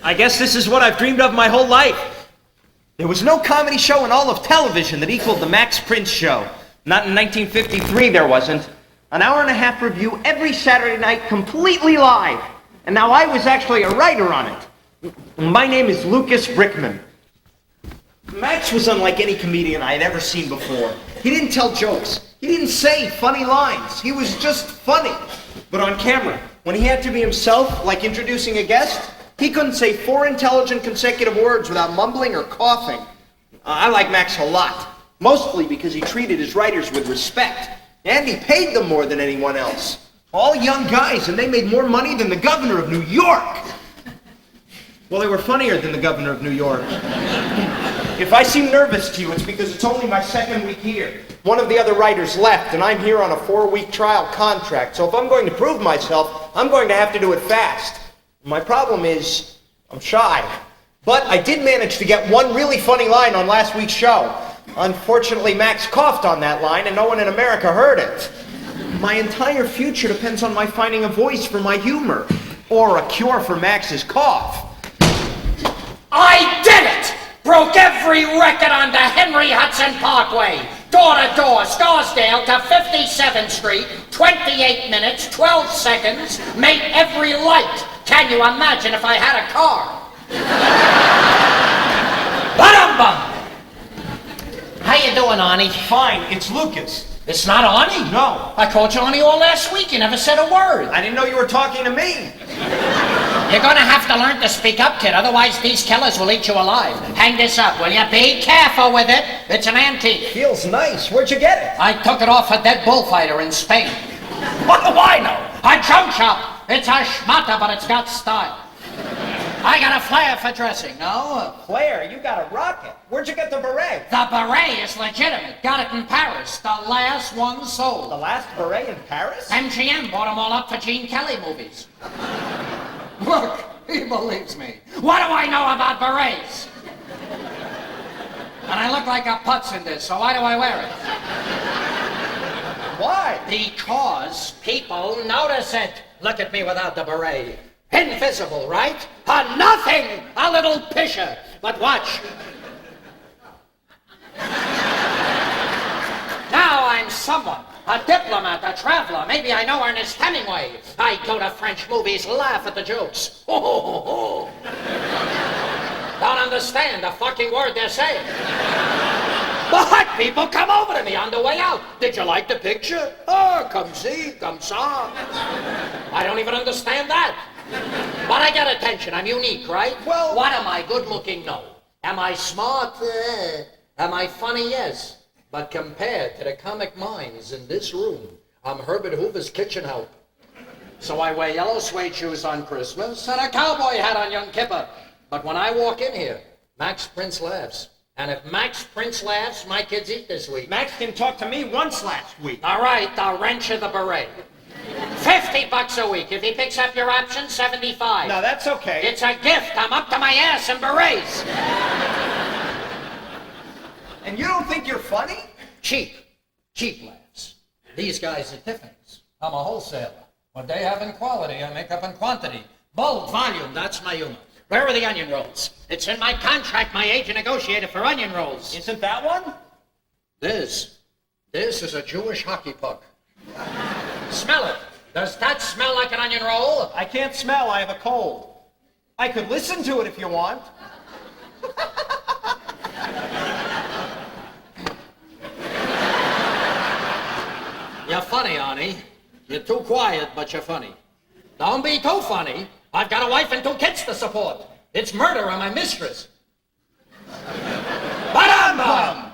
I guess this is what I've dreamed of my whole life. There was no comedy show in all of television that equaled the Max Prince show. Not in 1953, there wasn't. An hour-and-a-half review every Saturday night, completely live. And now I was actually a writer on it. My name is Lucas Brickman. Max was unlike any comedian I had ever seen before. He didn't tell jokes. He didn't say funny lines. He was just funny. But on camera, when he had to be himself, like introducing a guest, he couldn't say 4 intelligent consecutive words without mumbling or coughing. I like Max a lot, mostly because he treated his writers with respect, and he paid them more than anyone else. All young guys, and they made more money than the governor of New York. Well, they were funnier than the governor of New York. If I seem nervous to you, it's because it's only my 2nd week here. One of the other writers left, and I'm here on a 4-week trial contract, so if I'm going to prove myself, I'm going to have to do it fast. My problem is, I'm shy. But I did manage to get one really funny line on last week's show. Unfortunately, Max coughed on that line, and no one in America heard it. My entire future depends on my finding a voice for my humor, or a cure for Max's cough. I did it! Broke every record on the Henry Hudson Parkway. Door to door, Scarsdale to 57th Street, 28 minutes, 12 seconds, made every light. Can you imagine if I had a car? Ba-dum-bum! How you doing, Arnie? Fine, it's Lucas. It's not Arnie? No. I called you Arnie all last week. You never said a word. I didn't know you were talking to me. You're gonna have to learn to speak up, kid. Otherwise, these killers will eat you alive. Hang this up, will you? Be careful with it. It's an antique. Feels nice. Where'd you get it? I took it off a dead bullfighter in Spain. What do I know? A junk shop. It's a schmata, but it's got style. I got a flair for dressing, no? Claire, you got a rocket. Where'd you get the beret? The beret is legitimate. Got it in Paris. The last one sold. The last beret in Paris? MGM bought them all up for Gene Kelly movies. Look, he believes me. What do I know about berets? And I look like a putz in this, so why do I wear it? Why? Because people notice it. Look at me without the beret. Invisible, right? A nothing! A little pisher. But watch. Now I'm someone. A diplomat, a traveler. Maybe I know Ernest Hemingway. I go to French movies, laugh at the jokes. Don't understand a fucking word they're saying. But people come over to me on the way out. Did you like the picture? Oh, come see, come saw. I don't even understand that. But I get attention. I'm unique, right? Well, what am I? Good looking? No. Am I smart? Am I funny? Yes. But compared to the comic minds in this room, I'm Herbert Hoover's kitchen help. So I wear yellow suede shoes on Christmas and a cowboy hat on Yom Kippur. But when I walk in here, Max Prince laughs. And if Max Prince laughs, my kids eat this week. Max can talk to me once last week. All right, the wrench of the beret. $50 a week. If he picks up your option, $75. No, that's okay. It's a gift. I'm up to my ass in berets. And you don't think you're funny? Cheap laughs. These guys are Tiffany's. I'm a wholesaler. What they have in quality, I make up in quantity. Bold volume, that's my humor. Where are the onion rolls? It's in my contract. My agent negotiated for onion rolls. Isn't that one? This is a Jewish hockey puck. Smell it. Does that smell like an onion roll? I can't smell. I have a cold. I could listen to it if you want. You're funny, Arnie. You're too quiet, but you're funny. Don't be too funny. I've got a wife and 2 kids to support. It's murder on my mistress. Ba-dum-bum!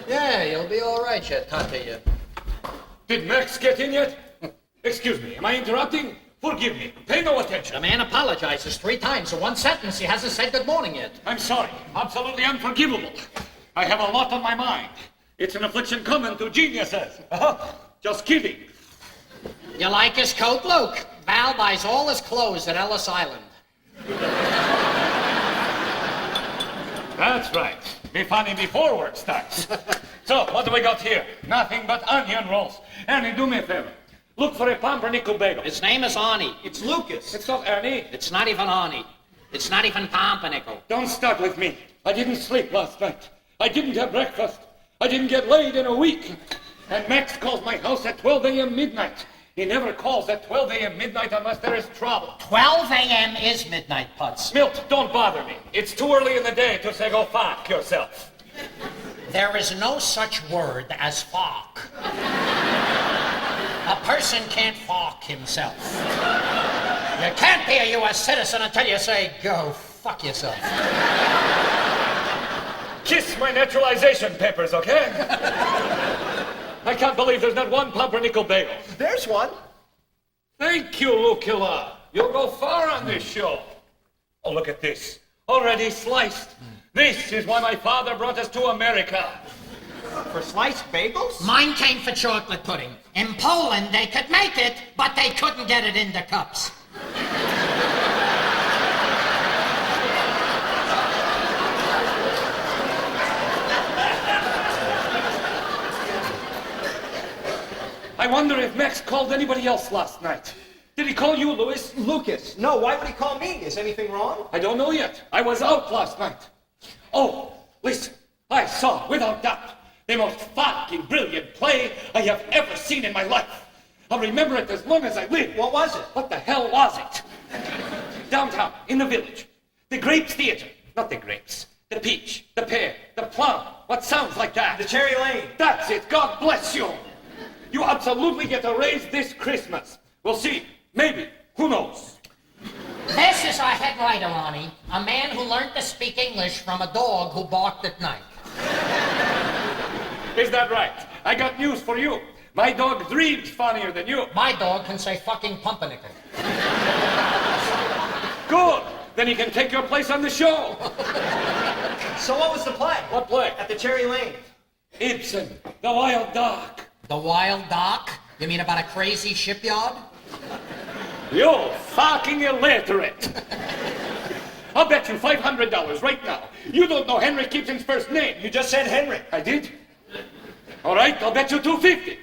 Yeah, you'll be all right, you Tati, you. Did Max get in yet? Excuse me, am I interrupting? Forgive me. Pay no attention. The man apologizes 3 times in one sentence. He hasn't said good morning yet. I'm sorry. Absolutely unforgivable. I have a lot on my mind. It's an affliction common to geniuses. Just kidding. You like his coat, Luke? Val buys all his clothes at Ellis Island. That's right. Be funny before work starts. So, what do we got here? Nothing but onion rolls. Ernie, do me a favor. Look for a pumpernickel bagel. His name is Arnie. It's Lucas. It's not Ernie. It's not even Arnie. It's not even pumpernickel. Don't start with me. I didn't sleep last night. I didn't have breakfast. I didn't get laid in a week. And Max calls my house at 12 a.m. midnight. He never calls at 12 a.m. midnight unless there is trouble. 12 a.m. is midnight, Putz. Milt, don't bother me. It's too early in the day to say go fuck yourself. There is no such word as fuck. A person can't fuck himself. You can't be a U.S. citizen until you say, go fuck yourself. Kiss my naturalization papers, okay? I can't believe there's not one pumpernickel bagel. There's one. Thank you, Lucilla. You'll go far on this show. Oh, look at this. Already sliced. This is why my father brought us to America. For sliced bagels? Mine came for chocolate pudding. In Poland, they could make it, but they couldn't get it into cups. I wonder if Max called anybody else last night. Did he call you, Louis? Lucas. No, why would he call me? Is anything wrong? I don't know yet. I was out last night. Oh, listen. I saw, without doubt, the most fucking brilliant play I have ever seen in my life. I'll remember it as long as I live. What was it? What the hell was it? Downtown, in the village. The Grapes Theater. Not the grapes. The peach, the pear, the plum. What sounds like that? The Cherry Lane. That's it. God bless you. You absolutely get a raise this Christmas. We'll see. Maybe. Who knows? This is our head writer, Ronnie. A man who learned to speak English from a dog who barked at night. Is that right? I got news for you. My dog dreams funnier than you. My dog can say fucking pumpernickel. Good. Then he can take your place on the show. So what was the play? What play? At the Cherry Lane. Ibsen, The Wild Duck. The Wild Dock? You mean about a crazy shipyard? You fucking illiterate. I'll bet you $500 right now. You don't know Henry Gibson's first name. You just said Henry. I did? All right, I'll bet you $250.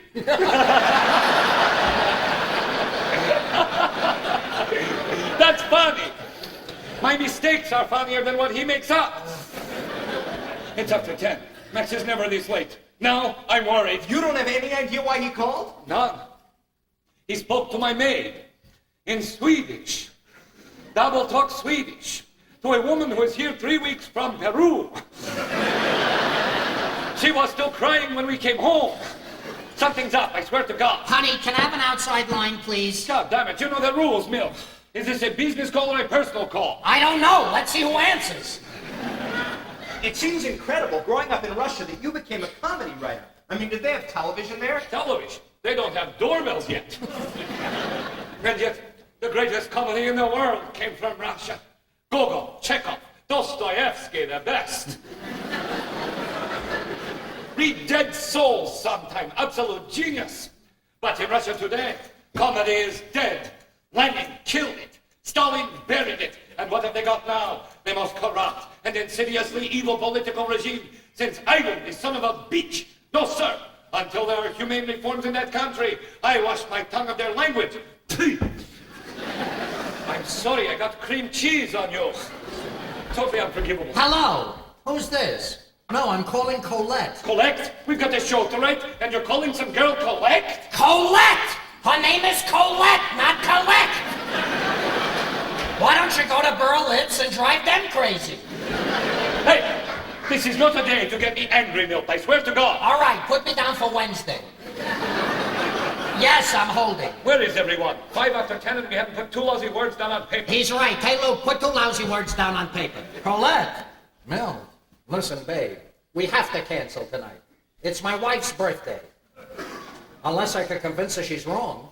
That's funny. My mistakes are funnier than what he makes up. It's after 10. Max is never this late. Now I'm worried. You don't have any idea why he called? None. He spoke to my maid in Swedish. Double talk Swedish. To a woman who is here 3 weeks from Peru. She was still crying when we came home. Something's up, I swear to God. Honey, can I have an outside line, please? God damn it, you know the rules, Milt. Is this a business call or a personal call? I don't know. Let's see who answers. It seems incredible, growing up in Russia, that you became a comedy writer. I mean, did they have television there? Television. They don't have doorbells yet. And yet, the greatest comedy in the world came from Russia. Gogol, Chekhov, Dostoevsky, the best. Read Dead Souls sometime. Absolute genius. But in Russia today, comedy is dead. Lenin killed it. Stalin buried it. And what have they got now? The most corrupt and insidiously evil political regime since Ivan, the son of a bitch. No, sir. Until there are humane reforms in that country, I wash my tongue of their language. I'm sorry, I got cream cheese on you. Totally unforgivable. Hello. Who's this? No, I'm calling Colette. Colette? We've got a show to write, and you're calling some girl Colette? Colette! Her name is Colette, not Colette! Why don't you go to Berlitz and drive them crazy? Hey, this is not a day to get me angry, Milt. I swear to God. All right, put me down for Wednesday. Yes, I'm holding. Where is everyone? 5 after 10 and we haven't put 2 lousy words down on paper. He's right. Hey, Luke, put 2 lousy words down on paper. Colette! Milt, listen, babe. We have to cancel tonight. It's my wife's birthday. Unless I can convince her she's wrong.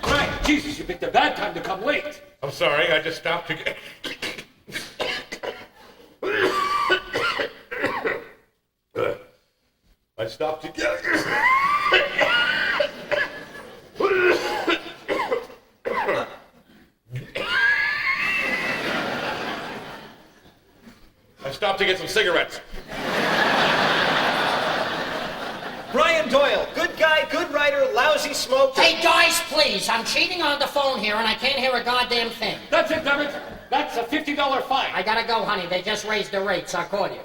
Right, Jesus, you picked a bad time to come late. I'm sorry, I just stopped to get... I stopped to get... I stopped to get some cigarettes. Brian Doyle, good guy, good writer, lousy smoker. Hey, guys, please. I'm cheating on the phone here, and I can't hear a goddamn thing. That's it, damn it. That's a $50 fine. I gotta go, honey. They just raised the rates. I'll call you.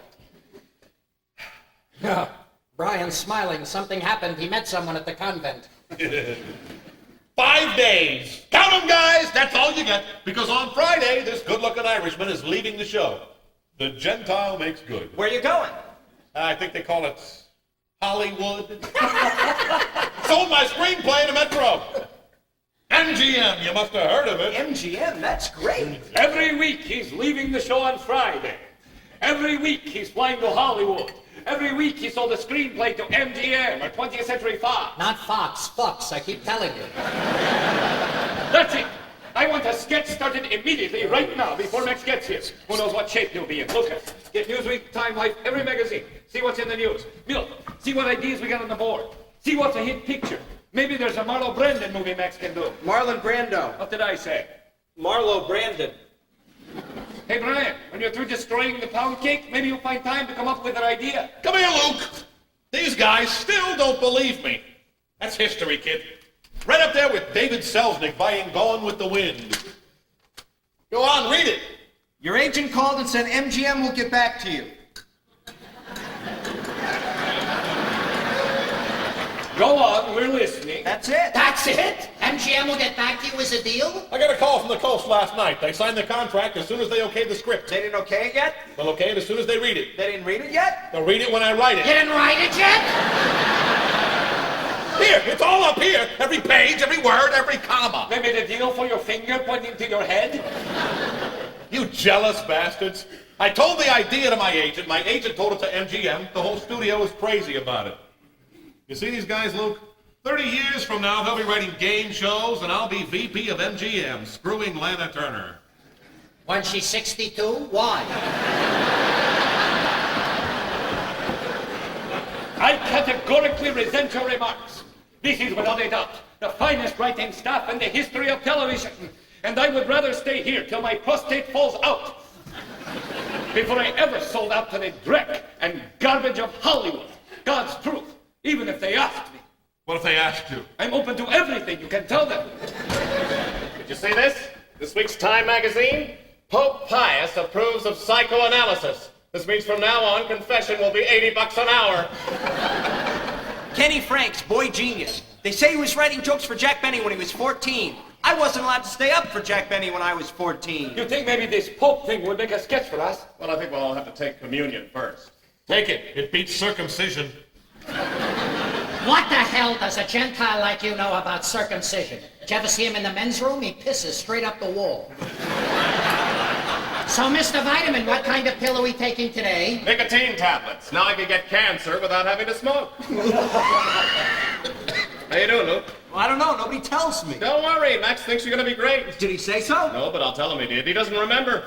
Brian's smiling. Something happened. He met someone at the convent. 5 days. Count 'em, guys. That's all you get. Because on Friday, this good-looking Irishman is leaving the show. The Gentile makes good. Where you going? I think they call it Hollywood. Sold my screenplay to Metro. MGM, you must have heard of it. MGM, that's great. Every week he's leaving the show on Friday. Every week he's flying to Hollywood. Every week he sold a screenplay to MGM or 20th Century Fox. Not Fox. Fox. I keep telling you. That's it. I want a sketch started immediately, right now, before Max gets here. Who knows what shape he'll be in. Look at it. Get Newsweek, Time Life, every magazine. See what's in the news. Milt, see what ideas we got on the board. See what's a hit picture. Maybe there's a Marlo Brandon movie Max can do. Marlon Brando. What did I say? Marlo Brandon. Hey, Brian, when you're through destroying the pound cake, maybe you'll find time to come up with an idea. Come here, Luke. These guys still don't believe me. That's history, kid. Right up there with David Selznick buying Gone with the Wind. Go on, read it. Your agent called and said MGM will get back to you. Go on, we're listening. That's it. That's it? MGM will get back to you as a deal? I got a call from the Coast last night. They signed the contract as soon as they okayed the script. They didn't okay it yet? They'll okay it as soon as they read it. They didn't read it yet? They'll read it when I write You it. didn't write it yet? Here, it's all up here. Every page, every word, every comma. They made a deal for your finger pointing to your head? You jealous bastards. I told the idea to my agent. My agent told it to MGM. The whole studio was crazy about it. You see these guys, Luke? 30 years from now, they'll be writing game shows, and I'll be VP of MGM, screwing Lana Turner. When she's 62? Why? I categorically resent your remarks. This is without a doubt the finest writing staff in the history of television. And I would rather stay here till my prostate falls out before I ever sold out to the dreck and garbage of Hollywood. God's truth, even if they asked me. What if they asked you? I'm open to everything you can tell them. Did you see this? This week's Time magazine? Pope Pius approves of psychoanalysis. This means from now on, confession will be $80 an hour. Kenny Franks, boy genius. They say he was writing jokes for Jack Benny when he was 14. I wasn't allowed to stay up for Jack Benny when I was 14. You think maybe this Pope thing would make a sketch for us? Well, I think we'll all have to take communion first. Take it. It beats circumcision. What the hell does a Gentile like you know about circumcision? Did you ever see him in the men's room? He pisses straight up the wall. So, Mr. Vitamin, what kind of pill are we taking today? Nicotine tablets. Now I can get cancer without having to smoke. How you doing, Luke? Well, I don't know. Nobody tells me. Don't worry. Max thinks you're going to be great. Did he say so? No, but I'll tell him he did. He doesn't remember.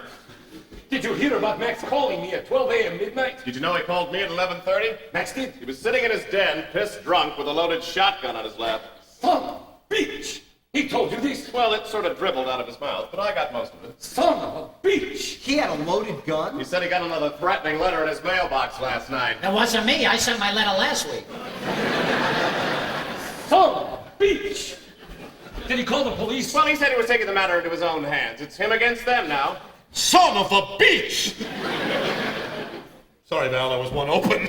Did you hear about Max calling me at 12 a.m. midnight? Did you know he called me at 11:30? Max did. He was sitting in his den, pissed drunk, with a loaded shotgun on his lap. Son of a bitch! He told you this? Well, it sort of dribbled out of his mouth, but I got most of it. Son of a bitch! He had a loaded gun? He said he got another threatening letter in his mailbox last night. It wasn't me. I sent my letter last week. Son of a bitch! Did he call the police? Well, he said he was taking the matter into his own hands. It's him against them now. Son of a bitch! Sorry, Val, there was one open.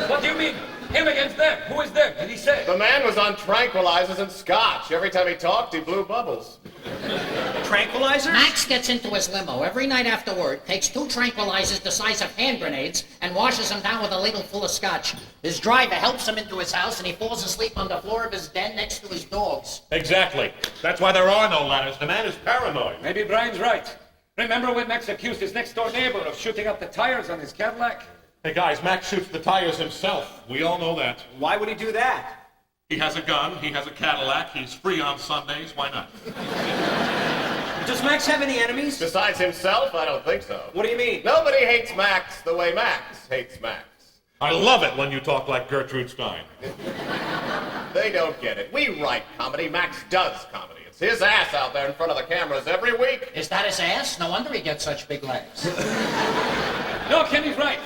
What do you mean? Him against them? Who is them? Did he say? The man was on tranquilizers and scotch. Every time he talked, he blew bubbles. Tranquilizers? Max gets into his limo every night after work, takes 2 tranquilizers the size of hand grenades, and washes them down with a ladle full of scotch. His driver helps him into his house, and he falls asleep on the floor of his den next to his dogs. Exactly. That's why there are no ladders. The man is paranoid. Maybe Brian's right. Remember when Max accused his next-door neighbor of shooting up the tires on his Cadillac? Hey, guys, Max shoots the tires himself. We all know that. Why would he do that? He has a gun. He has a Cadillac. He's free on Sundays. Why not? Does Max have any enemies? Besides himself, I don't think so. What do you mean? Nobody hates Max the way Max hates Max. I love it when you talk like Gertrude Stein. They don't get it. We write comedy. Max does comedy. It's It's his ass out there in front of the cameras every week. Is that his ass? No wonder he gets such big legs. No, Kenny's right.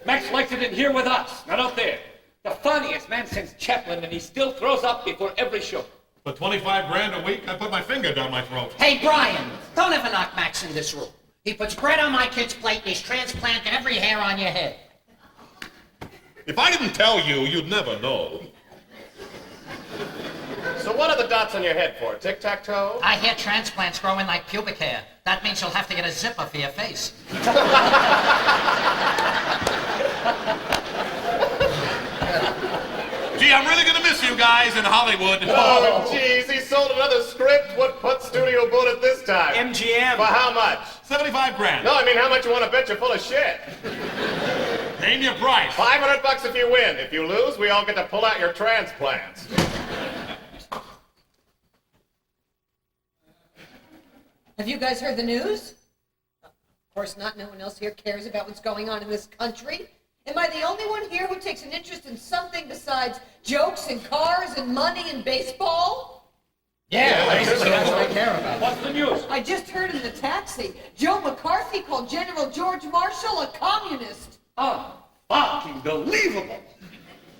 Max likes it in here with us, not out there. The funniest man since Chaplin, and he still throws up before every show. For 25 grand a week, I put my finger down my throat. Hey, Brian, don't ever knock Max in this room. He puts bread on my kid's plate and he's transplanting every hair on your head. If I didn't tell you, you'd never know. So what are the dots on your head for? Tic-tac-toe? I hear transplants grow in like pubic hair. That means you'll have to get a zipper for your face. Gee, I'm really gonna miss you guys in Hollywood. Oh, jeez, he sold another script. What studio bought it this time? MGM. For how much? 75 grand. No, I mean, how much you want to bet you're full of shit? Name your price. $500 if you win. If you lose, we all get to pull out your transplants. Have you guys heard the news? Of course not. No one else here cares about what's going on in this country. Am I the only one here who takes an interest in something besides jokes and cars and money and baseball? Yeah, basically that's what I care about. What's the news? I just heard in the taxi, Joe McCarthy called General George Marshall a communist. Fucking believable.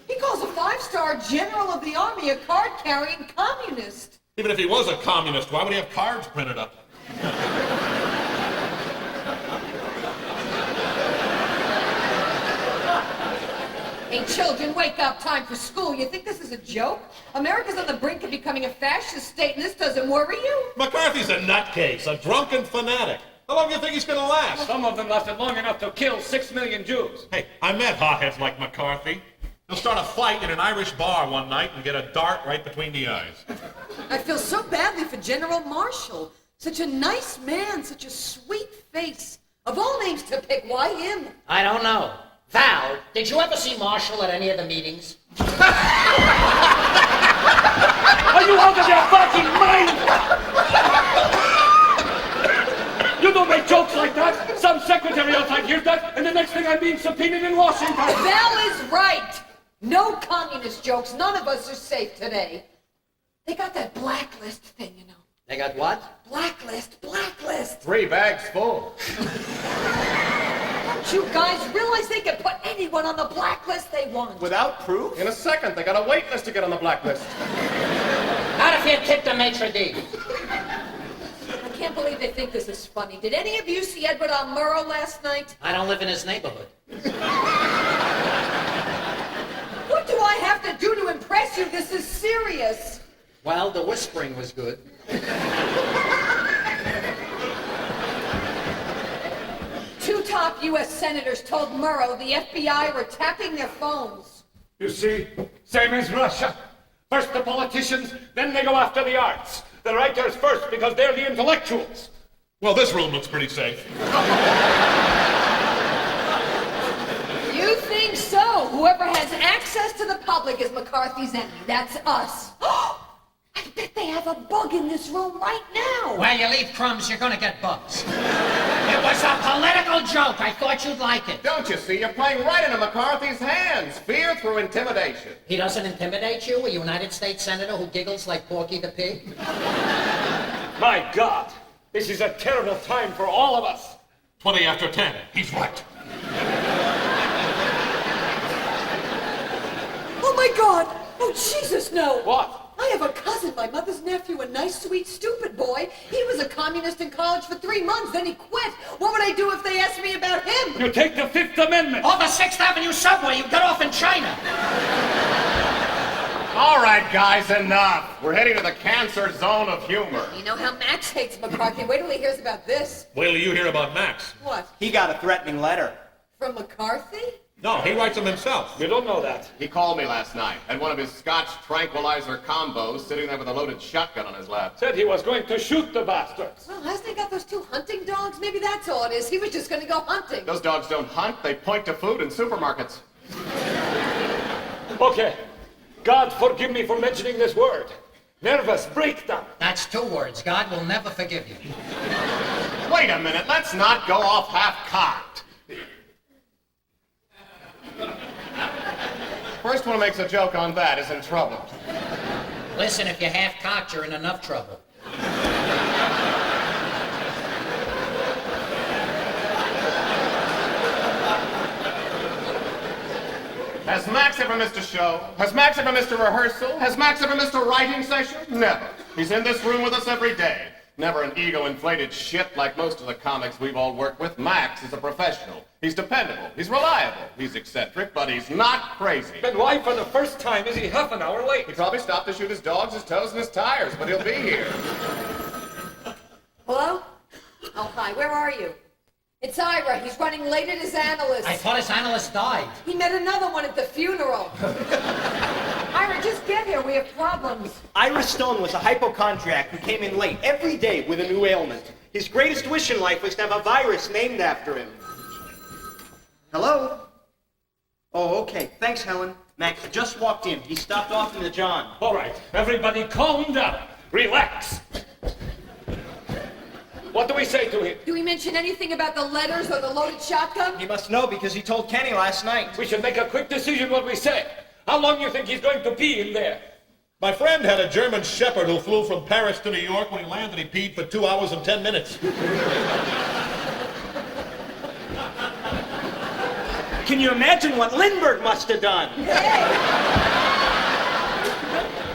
He calls a five-star general of the army a card-carrying communist. Even if he was a communist, why would he have cards printed up? Hey, children, wake up. Time for school. You think this is a joke? America's on the brink of becoming a fascist state, and this doesn't worry you? McCarthy's a nutcase, a drunken fanatic. How long do you think he's gonna last? Some of them lasted long enough to kill 6 million Jews. Hey, I met hotheads like McCarthy. He'll start a fight in an Irish bar one night and get a dart right between the eyes. I feel so badly for General Marshall. Such a nice man, such a sweet face. Of all names to pick, why him? I don't know. Val, did you ever see Marshall at any of the meetings? Are you out of your fucking mind? You don't make jokes like that. Some secretary outside hears that, and the next thing I'm being subpoenaed in Washington. Val is right. No communist jokes. None of us are safe today. They got that blacklist thing, you know. They got what? Blacklist. 3 bags full. Don't you guys realize they can put anyone on the blacklist they want? Without proof? In a second, they got a wait list to get on the blacklist. Not if you kick the maitre d'. I can't believe they think this is funny. Did any of you see Edward R. Murrow last night? I don't live in his neighborhood. What do I have to do to impress you? This is serious. Well, the whispering was good. Two top U.S. senators told Murrow the FBI were tapping their phones. You see, same as Russia. First the politicians, then they go after the arts. The writers first because they're the intellectuals. Well, this room looks pretty safe. You think so? Whoever has access to the public is McCarthy's enemy. That's us. I bet they have a bug in this room right now. Well, you leave crumbs, you're gonna get bugs. It was a political joke. I thought you'd like it. Don't you see? You're playing right into McCarthy's hands. Fear through intimidation. He doesn't intimidate you, a United States senator who giggles like Porky the Pig? My God, this is a terrible time for all of us. 20 after 10. He's right. Oh my God! Oh Jesus, no! What? I have a cousin, my mother's nephew, a nice, sweet, stupid boy. He was a communist in college for 3 months, then he quit. What would I do if they asked me about him? You take the Fifth Amendment. Oh, the 6th Avenue subway. You got off in China. All right, guys, enough. We're heading to the cancer zone of humor. You know how Max hates McCarthy. Wait till he hears about this. Wait till you hear about Max. What? He got a threatening letter. From McCarthy? No, he writes them himself. You don't know that. He called me last night, had one of his Scotch tranquilizer combos sitting there with a loaded shotgun on his lap. Said he was going to shoot the bastards. Well, hasn't he got those 2 hunting dogs? Maybe that's all it is. He was just going to go hunting. Those dogs don't hunt, they point to food in supermarkets. Okay. God forgive me for mentioning this word. Nervous breakdown. That's 2 words. God will never forgive you. Wait a minute, let's not go off half-cocked. First one who makes a joke on that is in trouble. Listen, if you're half-cocked, you're in enough trouble. Has Max ever missed a show? Has Max ever missed a rehearsal? Has Max ever missed a writing session? Never. He's in this room with us every day. Never an ego-inflated shit like most of the comics we've all worked with. Max is a professional. He's dependable. He's reliable. He's eccentric, but he's not crazy. Then why for the first time is he half an hour late? He probably stopped to shoot his dogs, his toes, and his tires, but he'll be here. Hello? Oh, hi, where are you? It's Ira. He's running late at his analyst. I thought his analyst died. He met another one at the funeral. Ira, just get here. We have problems. Ira Stone was a hypochondriac who came in late every day with a new ailment. His greatest wish in life was to have a virus named after him. Hello? Oh, okay. Thanks, Helen. Max just walked in. He stopped off in the John. All right, everybody calm down. Relax. What do we say to him? Do we mention anything about the letters or the loaded shotgun? He must know because he told Kenny last night. We should make a quick decision what we say. How long do you think he's going to be in there? My friend had a German shepherd who flew from Paris to New York. When he landed, he peed for 2 hours and 10 minutes. Can you imagine what Lindbergh must have done?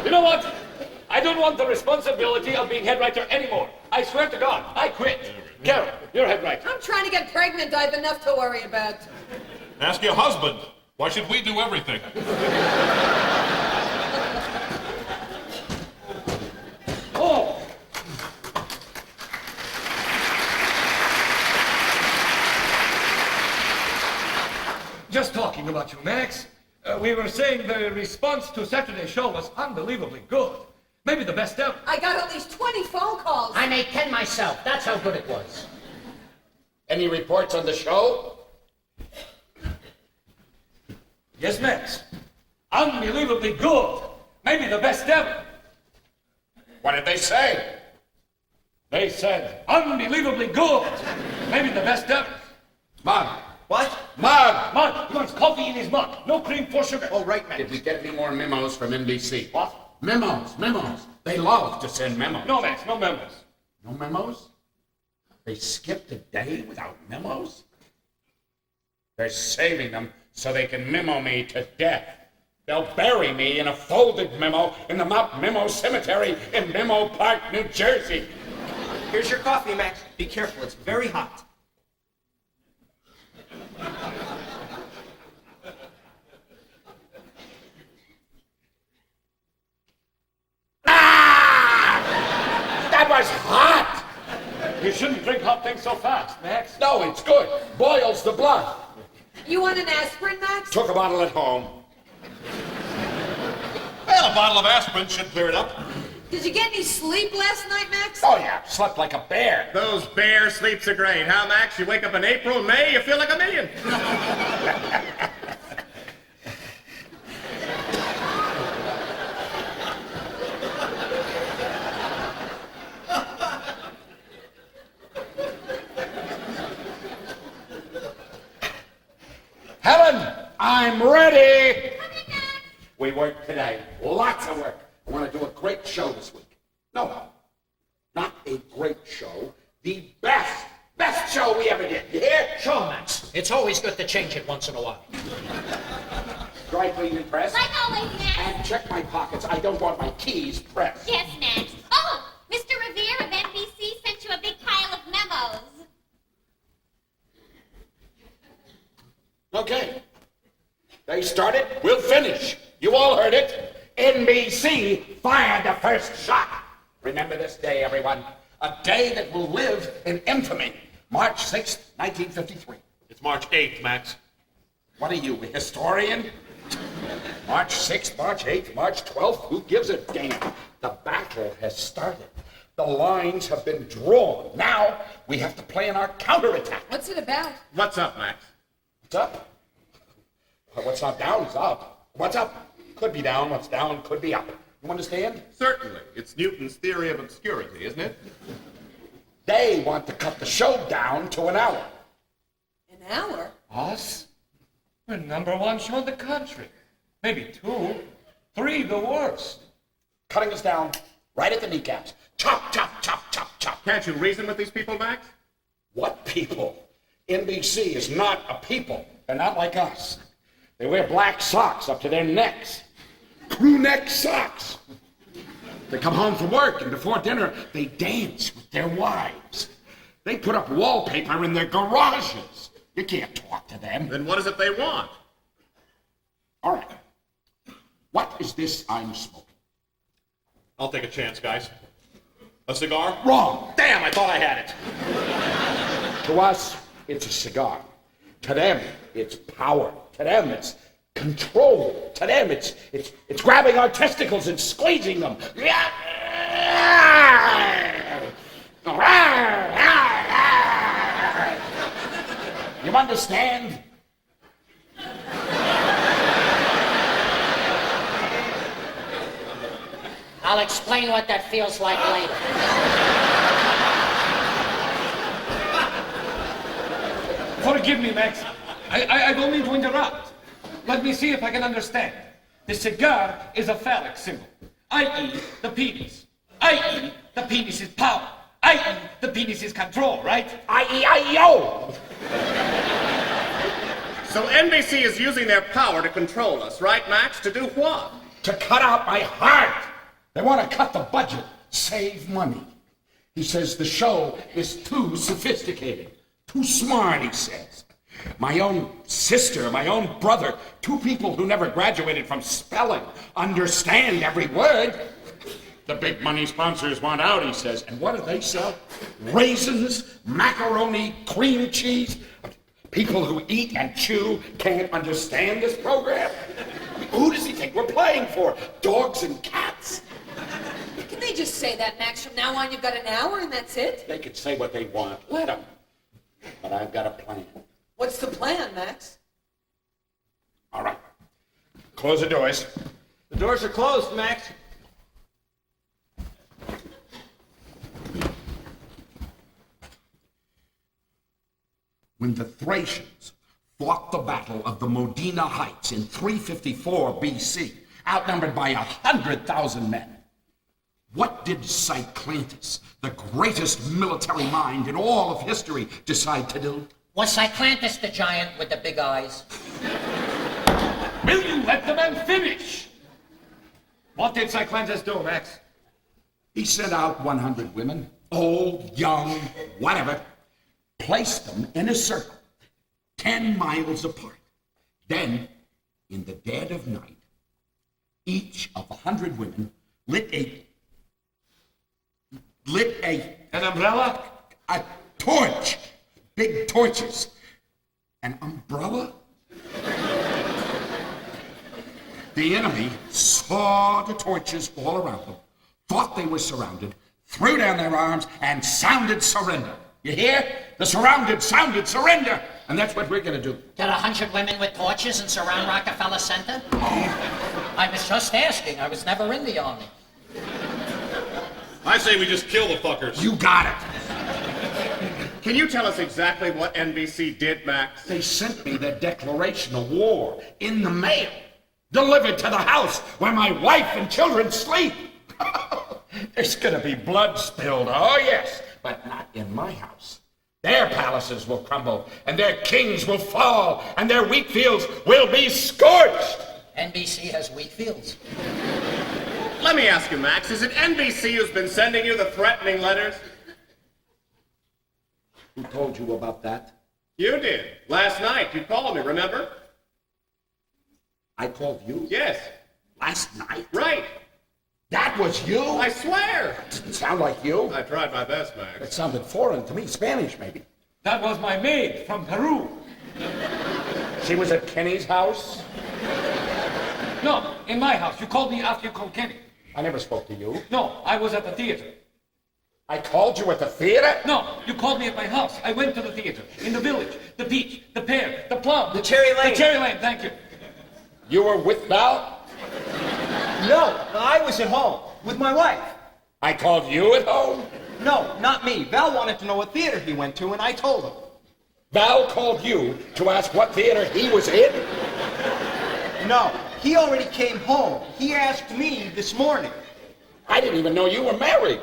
You know what? I don't want the responsibility of being head writer anymore. I swear to God, I quit. Carol, you're head writer. I'm trying to get pregnant. I have enough to worry about. Ask your husband. Why should we do everything? Oh! Just talking about you, Max. We were saying the response to Saturday's show was unbelievably good. Maybe the best ever. I got at least 20 phone calls. I made 10 myself. That's how good it was. Any reports on the show? Yes, Max. Unbelievably good. Maybe the best ever. What did they say? They said, unbelievably good. Maybe the best ever. Mug. What? Mug! Mug, he wants coffee in his mug. No cream for sugar. Oh, right, Max. Did we get any more memos from NBC? What? Memos. They love to send memos. No, Max, no memos. No memos? They skipped a day without memos? They're saving them so they can memo me to death. They'll bury me in a folded memo in the Mount Memo Cemetery in Memo Park, New Jersey. Here's your coffee, Max. Be careful. It's very hot. That was hot! You shouldn't drink hot things so fast, Max. No, it's good. Boils the blood. You want an aspirin, Max? Took a bottle at home. Well, a bottle of aspirin should clear it up. Did you get any sleep last night, Max? Oh, yeah, slept like a bear. Those bear sleeps are great, huh, Max? You wake up in April, May, you feel like a million. Helen, I'm ready. We work today. Lots of work. I want to do a great show this week. No, not a great show. The best show we ever did. You hear? Sure, Max. It's always good to change it once in a while. Dry clean and press. Like always, Max. And check my pockets. I don't want my keys pressed. Yes, Max. Oh, Mr. Revere of NBC sent you a big pile of memos. Okay. They started, we'll finish. You all heard it. NBC fired the first shot. Remember this day, everyone. A day that will live in infamy. March 6th, 1953. It's March 8th, Max. What are you, a historian? March 6th, March 8th, March 12th, who gives a damn? The battle has started. The lines have been drawn. Now we have to plan our counterattack. What's it about? What's up, Max? What's up? Well, what's not down is up. What's up could be down, what's down could be up. You understand? Certainly. It's Newton's theory of obscurity, isn't it? They want to cut the show down to an hour. An hour? Us? We're #1 show in the country. Maybe 2, 3 the worst. Cutting us down right at the kneecaps. Chop, chop, chop, chop, chop. Can't you reason with these people, Max? What people? NBC is not a people. They're not like us. They wear black socks up to their necks. Crew neck socks. They come home from work, and before dinner, they dance with their wives. They put up wallpaper in their garages. You can't talk to them. Then what is it they want? All right. What is this I'm smoking? I'll take a chance, guys. A cigar? Wrong. Damn, I thought I had it. To us, it's a cigar. To them, it's power. To them, it's control. To them, it's grabbing our testicles and squeezing them. You understand? I'll explain what that feels like later. Forgive me, Max. I don't mean to interrupt. Let me see if I can understand. The cigar is a phallic symbol, i.e. the penis. I.e. the penis is power. I.e. the penis is control, right? I-E-I-O! So NBC is using their power to control us, right, Max? To do what? To cut out my heart. They want to cut the budget, save money. He says the show is too sophisticated, too smart, he says. My own sister, my own brother, two people who never graduated from spelling, understand every word. The big money sponsors want out, he says. And what do they sell? Raisins, macaroni, cream cheese. People who eat and chew can't understand this program. Who does he think we're playing for? Dogs and cats? Can they just say that, Max? From now on, you've got an hour and that's it? They can say what they want. Let them. But I've got a plan. What's the plan, Max? All right. Close the doors. The doors are closed, Max. When the Thracians fought the Battle of the Modena Heights in 354 BC, outnumbered by 100,000 men, what did Cyclantus, the greatest military mind in all of history, decide to do? Was Cyclantus the giant with the big eyes? Will you let the man finish? What did Cyclantus do, Max? He sent out 100 women, old, young, whatever, placed them in a circle, 10 miles apart. Then, in the dead of night, each of 100 women lit An umbrella? a torch, big torches. An umbrella? The enemy saw the torches all around them, thought they were surrounded, threw down their arms, and sounded surrender. You hear? The surrounded sounded surrender. And that's what we're going to do. Get 100 women with torches and surround Rockefeller Center? I was just asking. I was never in the army. I say we just kill the fuckers. You got it. Can you tell us exactly what NBC did, Max? They sent me the declaration of war in the mail, delivered to the house where my wife and children sleep. There's going to be blood spilled, oh yes, but not in my house. Their palaces will crumble, and their kings will fall, and their wheat fields will be scorched. NBC has wheat fields. Let me ask you, Max, is it NBC who's been sending you the threatening letters? Who told you about that? You did. Last night, you called me, remember? I called you? Yes. Last night? Right. That was you? I swear. Didn't sound like you. I tried my best, Max. It sounded foreign to me, Spanish maybe. That was my maid from Peru. She was at Kenny's house? No, in my house. You called me after you called Kenny. I never spoke to you. No, I was at the theater. I called you at the theater? No, you called me at my house. I went to the theater. In the village. The peach, the pear, the plum. The cherry lane. The cherry lane, thank you. You were with Val? No, I was at home with my wife. I called you at home? No, not me. Val wanted to know what theater he went to, and I told him. Val called you to ask what theater he was in? No, he already came home. He asked me this morning. I didn't even know you were married.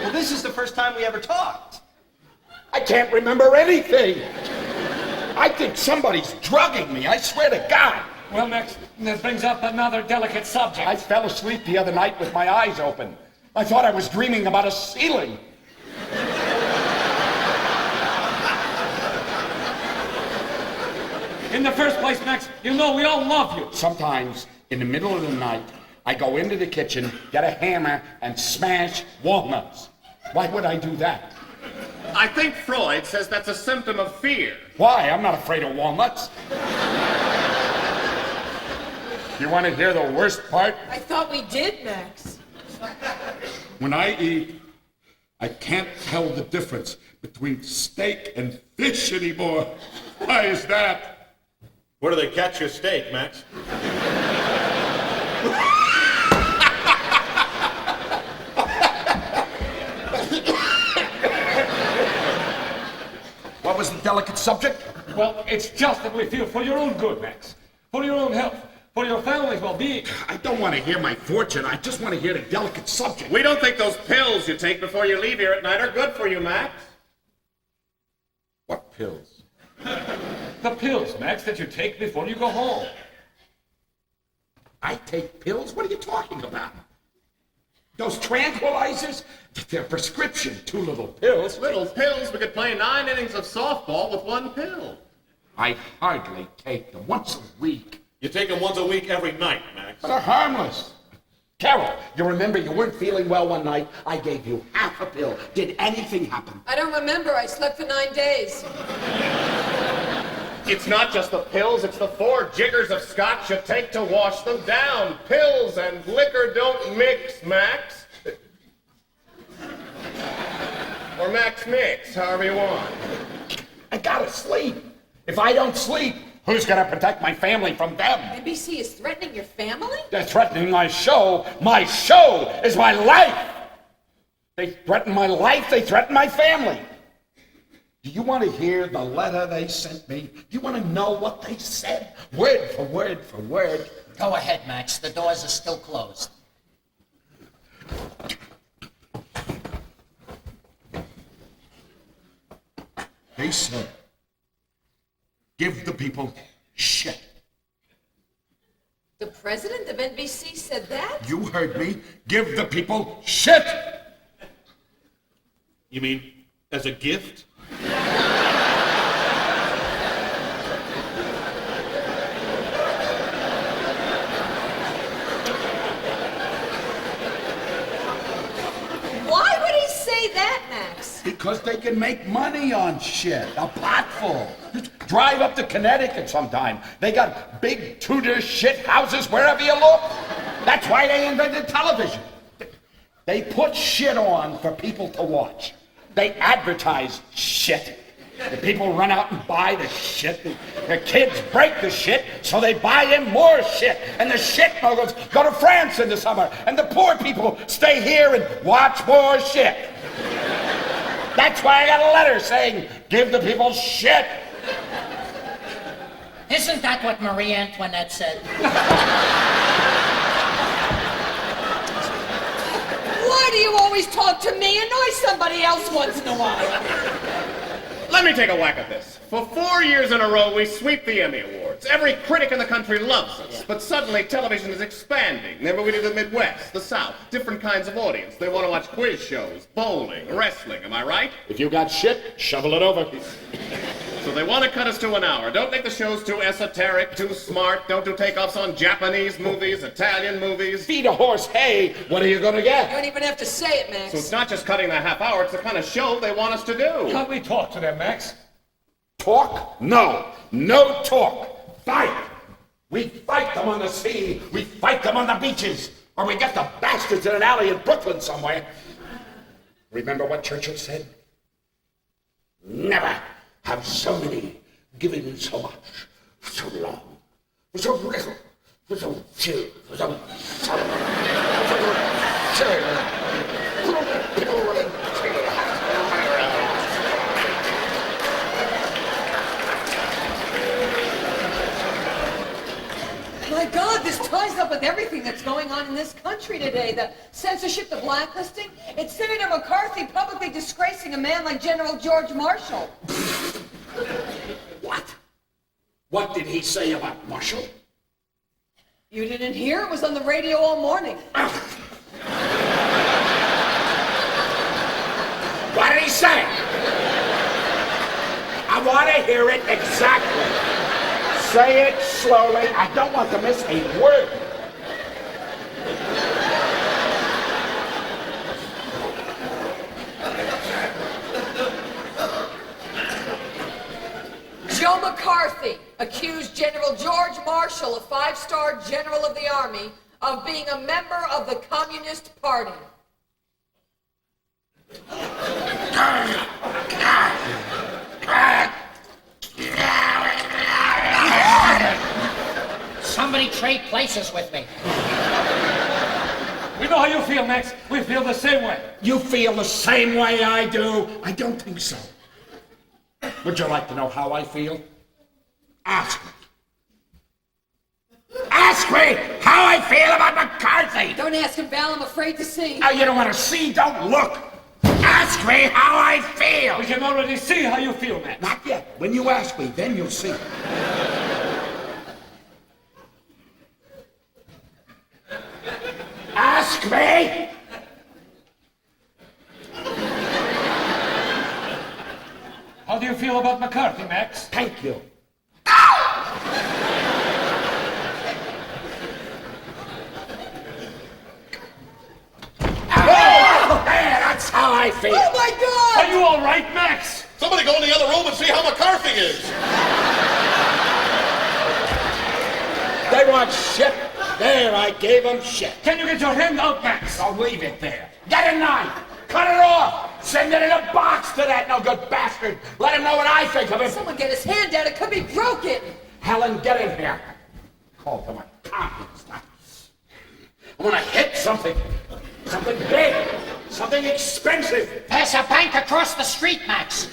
Well, this is the first time we ever talked. I can't remember anything. I think somebody's drugging me, I swear to God. Well, Max, that brings up another delicate subject. I fell asleep the other night with my eyes open. I thought I was dreaming about a ceiling. In the first place, Max, you know we all love you. Sometimes, in the middle of the night, I go into the kitchen, get a hammer, and smash walnuts. Why would I do that? I think Freud says that's a symptom of fear. Why? I'm not afraid of walnuts. You want to hear the worst part? I thought we did, Max. When I eat, I can't tell the difference between steak and fish anymore. Why is that? Where do they catch your steak, Max? What was the delicate subject? Well, it's just that we feel for your own good, Max. For your own health. For your family's well-being. I don't want to hear my fortune. I just want to hear the delicate subject. We don't think those pills you take before you leave here at night are good for you, Max. What pills? The pills, Max, that you take before you go home. I take pills? What are you talking about? Those tranquilizers? They're prescription. 2 little pills. Little pills, we could play 9 innings of softball with 1 pill. I hardly take them once a week. You take them once a week every night, Max. But they're harmless. Carol, you remember you weren't feeling well one night. I gave you half a pill. Did anything happen? I don't remember. I slept for 9 days. It's not just the pills, it's the 4 jiggers of scotch you take to wash them down. Pills and liquor don't mix, Max. Or Max Mix, however you want. I gotta sleep. If I don't sleep, who's gonna protect my family from them? NBC is threatening your family? They're threatening my show. My show is my life. They threaten my life, they threaten my family. Do you want to hear the letter they sent me? Do you want to know what they said? Word for word for word. Go ahead, Max. The doors are still closed. They said, give the people shit. The president of NBC said that? You heard me. Give the people shit. You mean as a gift? Why would he say that, Max? Because they can make money on shit. A potful. Just drive up to Connecticut sometime. They got big Tudor shit houses wherever you look. That's why they invented television. They put shit on for people to watch. They advertise shit. The people run out and buy the shit. The kids break the shit, so they buy in more shit. And the shit moguls go to France in the summer. And the poor people stay here and watch more shit. That's why I got a letter saying, give the people shit. Isn't that what Marie Antoinette said? Why do you always talk to me? Annoy somebody else once in a while. Let me take a whack at this. For 4 years in a row, we sweep the Emmy Awards. Every critic in the country loves us. But suddenly, television is expanding. Never we do the Midwest, the South, different kinds of audience. They want to watch quiz shows, bowling, wrestling. Am I right? If you got shit, shovel it over. So they want to cut us to an hour. Don't make the shows too esoteric, too smart. Don't do takeoffs on Japanese movies, Italian movies. Feed a horse hay, what are you gonna You get? don't even have to say it, Max. So it's not just cutting the half hour, it's the kind of show they want us to do. Can't we talk to them, Max? Talk? No. No talk. Fight. We fight them on the sea. We fight them on the beaches. Or we get the bastards in an alley in Brooklyn somewhere. Remember what Churchill said? Never have so many given so much, so long, for so little, for so few, for so My God, this ties up with everything that's going on in this country today. The censorship, the blacklisting. It's Senator McCarthy publicly disgracing a man like General George Marshall. What? What did he say about Marshall? You didn't hear? It was on the radio all morning. What did he say? I want to hear it exactly. Say it slowly. I don't want to miss a word. Joe McCarthy accused General George Marshall, a 5-star general of the Army, of being a member of the Communist Party. Somebody trade places with me. We know how you feel, Max. We feel the same way. You feel the same way I do? I don't think so. Would you like to know how I feel? Ask me. Ask me how I feel about McCarthy. Don't ask him, Val. I'm afraid to see. Oh, you don't want to see? Don't look. Ask me how I feel. We can already see how you feel, Max. Not yet. When you ask me, then you'll see. Ask me. How do you feel about McCarthy, Max? Thank you. That's how I feel. Oh my God! Are you all right, Max? Somebody go in the other room and see how McCarthy is. They want shit. There, I gave them shit. Can you get your hand out, Max? I'll leave it there. Get a knife. Cut it off. Send it in a box to that no-good bastard. Let him know what I think of him. Someone get his hand out. It could be broken. Helen, get in here. Call to my conference. I'm gonna hit something. Something big. Something expensive. There's a bank across the street, Max.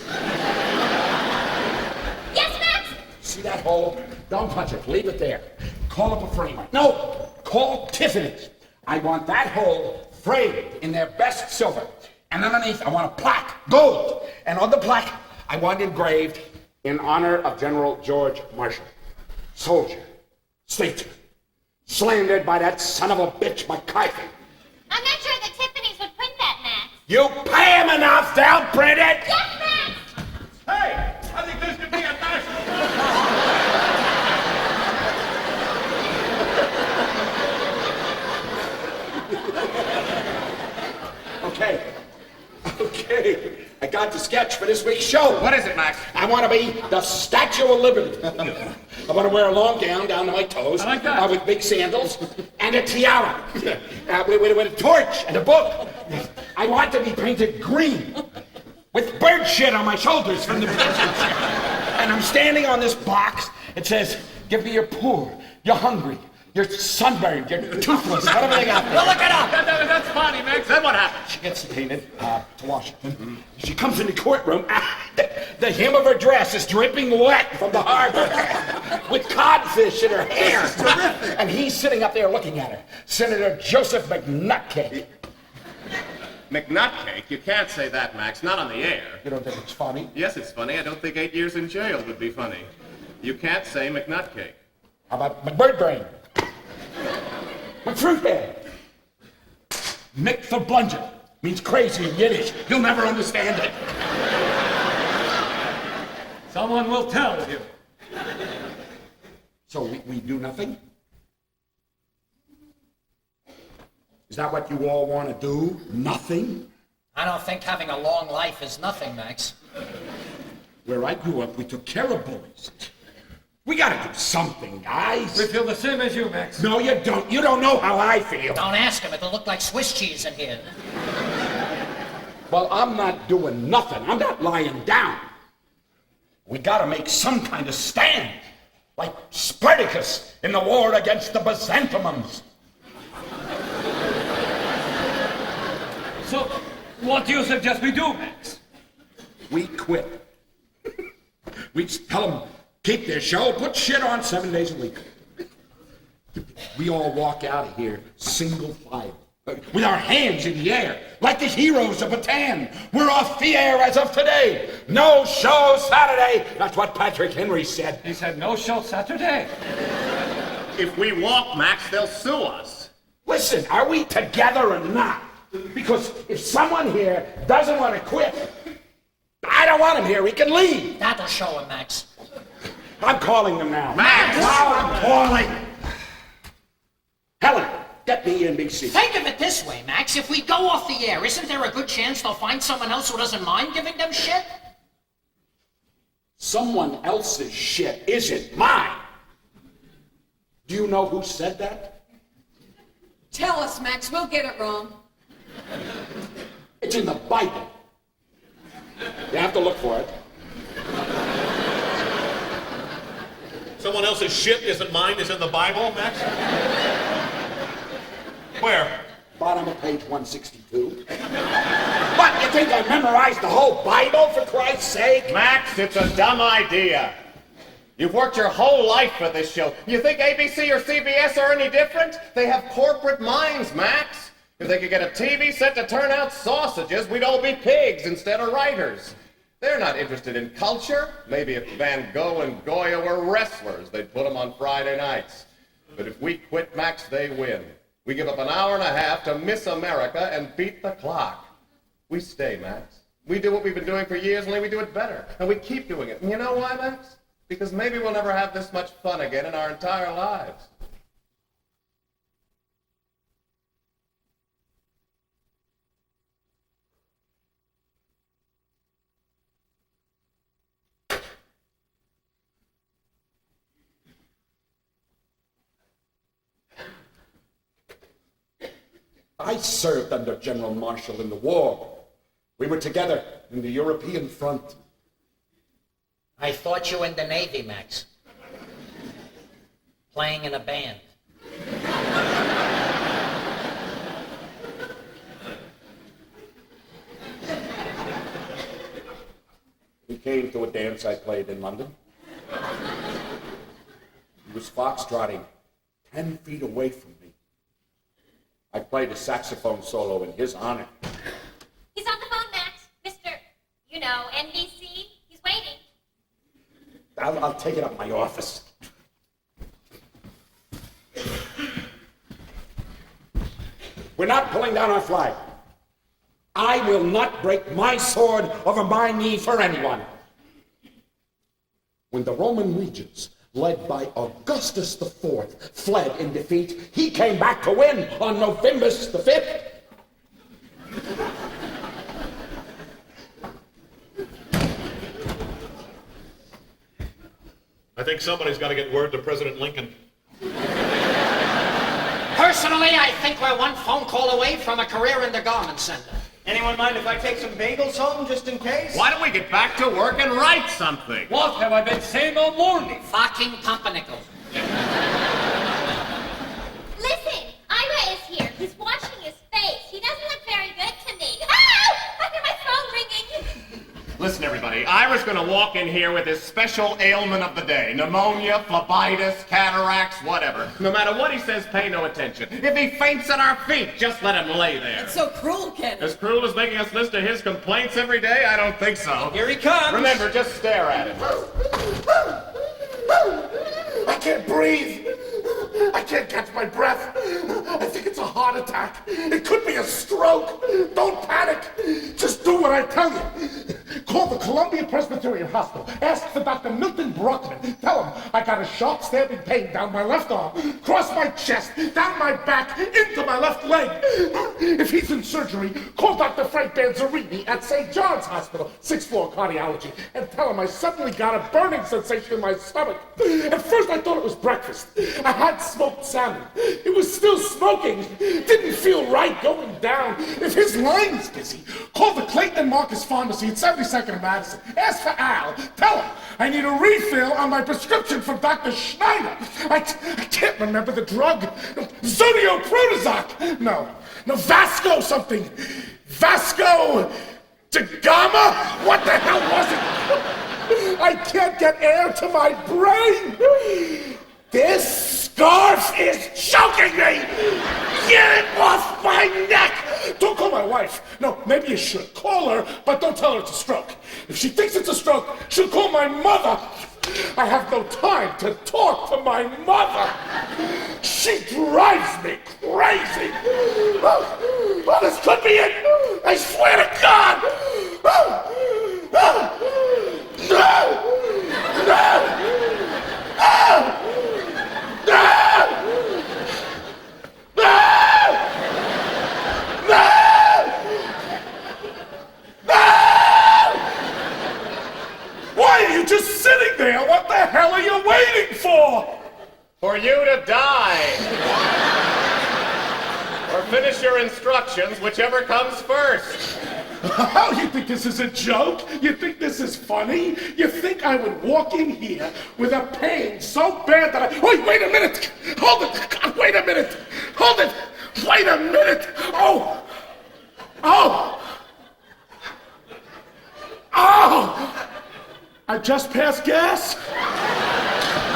Yes, Max? See that hole? Don't touch it. Leave it there. Call up a framer. No, call Tiffany's. I want that hole framed in their best silver. And underneath, I want a plaque, gold. And on the plaque, I want engraved, in honor of General George Marshall, soldier, statesman, slandered by that son of a bitch McCarthy. I'm not sure the Tiffany's would print that, Max. You pay him enough, they'll print it. Yes, Max! Hey, I think this could be a national. Okay. I got the sketch for this week's show. What is it, Max? I want to be the Statue of Liberty. I want to wear a long gown down to my toes. I like that. With big sandals and a tiara. With a torch and a book. I want to be painted green with bird shit on my shoulders from the pigeons. And I'm standing on this box. It says, give me your poor, you're hungry, you're sunburned, you're toothless, whatever they got there. Well, look it up. That's funny, Max. Then what happened? She gets subpoenaed to Washington. She comes in the courtroom. The hem of her dress is dripping wet from the harbor with codfish in her hair. Terrific. And he's sitting up there looking at her. Senator Joseph McNutcake. McNutcake? You can't say that, Max. Not on the air. You don't think it's funny? Yes, it's funny. I don't think 8 years in jail would be funny. You can't say McNutcake. How about McBirdbrain? McFruithead? Mick the Blunger means crazy in Yiddish. You'll never understand it. Someone will tell you. So we do nothing? Is that what you all want to do? Nothing? I don't think having a long life is nothing, Max. Where I grew up, we took care of bullies. We gotta do something, guys. We feel the same as you, Max. No, you don't. You don't know how I feel. Don't ask him. It'll look like Swiss cheese in here. Well, I'm not doing nothing. I'm not lying down. We gotta make some kind of stand. Like Spartacus in the war against the Byzantiums. So, what do you suggest we do, Max? We quit. We tell them, keep their show, put shit on 7 days a week. We all walk out of here single file, with our hands in the air. like the heroes of Bataan. We're off the air as of today. No show Saturday. That's what Patrick Henry said. He said no show Saturday. If we walk, Max, they'll sue us. Listen, are we together or not? Because if someone here doesn't want to quit, I don't want him here. He can leave. That'll show him, Max. I'm calling them now. Max! Now I'm calling. Helen, get me NBC. Think of it this way, Max. If we go off the air, isn't there a good chance they'll find someone else who doesn't mind giving them shit? Someone else's shit isn't mine. Do you know who said that? Tell us, Max. We'll get it wrong. It's in the Bible. You have to look for it. Someone else's shit isn't mine is in the Bible, Max? Where? Bottom of page 162. What, you think I memorized the whole Bible, for Christ's sake? Max, it's a dumb idea. You've worked your whole life for this show. You think ABC or CBS are any different? They have corporate minds, Max. If they could get a TV set to turn out sausages, we'd all be pigs instead of writers. They're not interested in culture. Maybe if Van Gogh and Goya were wrestlers, they'd put them on Friday nights. But if we quit, Max, they win. We give up an hour and a half to Miss America and beat the clock. We stay, Max. We do what we've been doing for years, only we do it better. And we keep doing it. And you know why, Max? Because maybe we'll never have this much fun again in our entire lives. I served under General Marshall in the war. We were together in the European front. I thought you were in the Navy, Max. Playing in a band. He came to a dance I played in London. He was foxtrotting 10 feet away from me. I played a saxophone solo in his honor. He's on the phone, Max. Mr. NBC. He's waiting. I'll take it up my office. We're not pulling down our flag. I will not break my sword over my knee for anyone. When the Roman legions, led by Augustus IV, fled in defeat, he came back to win on November the 5th. I think somebody's got to get word to President Lincoln. Personally, I think we're one phone call away from a career in the garment center. Anyone mind if I take some bagels home just in case? Why don't we get back to work and write something? What have I been saying all morning? Fucking pumpernickel. Listen, Ira is here. He's washing his face. He doesn't look very good to me. Oh! I hear my phone ringing. Listen, everybody, Ira's gonna walk in here with his special ailment of the day. Pneumonia, phlebitis, cataracts, whatever. No matter what he says, pay no attention. If he faints at our feet, just let him lay there. It's so cruel, Ken. As cruel as making us listen to his complaints every day? I don't think so. Here he comes. Remember, just stare at him. I can't breathe. I can't catch my breath. I think it's a heart attack. It could be a stroke. Don't panic. Just do what I tell you. Call the Columbia Presbyterian Hospital. Ask for Dr. Milton Brockman. Tell him I got a sharp stabbing pain down my left arm, across my chest, down my back, into my left leg. If he's in surgery, call Dr. Frank Banzerini at St. John's Hospital, 6th floor cardiology, and tell him I suddenly got a burning sensation in my stomach. At first I thought it was breakfast. I had smoked salmon. It was still smoking. Didn't feel right going down. If his line's busy, call the Clayton and Marcus Pharmacy at 72nd and Madison. Ask for Al. Tell him I need a refill on my prescription from Dr. Schneider. I can't remember the drug. Zodioprotozoc. No, Vasco something. Vasco da Gama? What the hell was it? I can't get air to my brain. This scarf is choking me. Get it off my neck. Don't call my wife. wife. No, maybe you should. Call her, but don't tell her it's a stroke. If she thinks it's a stroke, she'll call my mother. I have no time to talk to my mother. She drives me crazy. Oh, this could be it. I swear to God. Why are you just sitting there? What the hell are you waiting for? For you to die. Or finish your instructions, whichever comes first. Oh, you think this is a joke? You think this is funny? You think I would walk in here with a pain so bad that I... Wait a minute! Hold it! God, wait a minute! Hold it! Wait a minute! Oh! I just passed gas?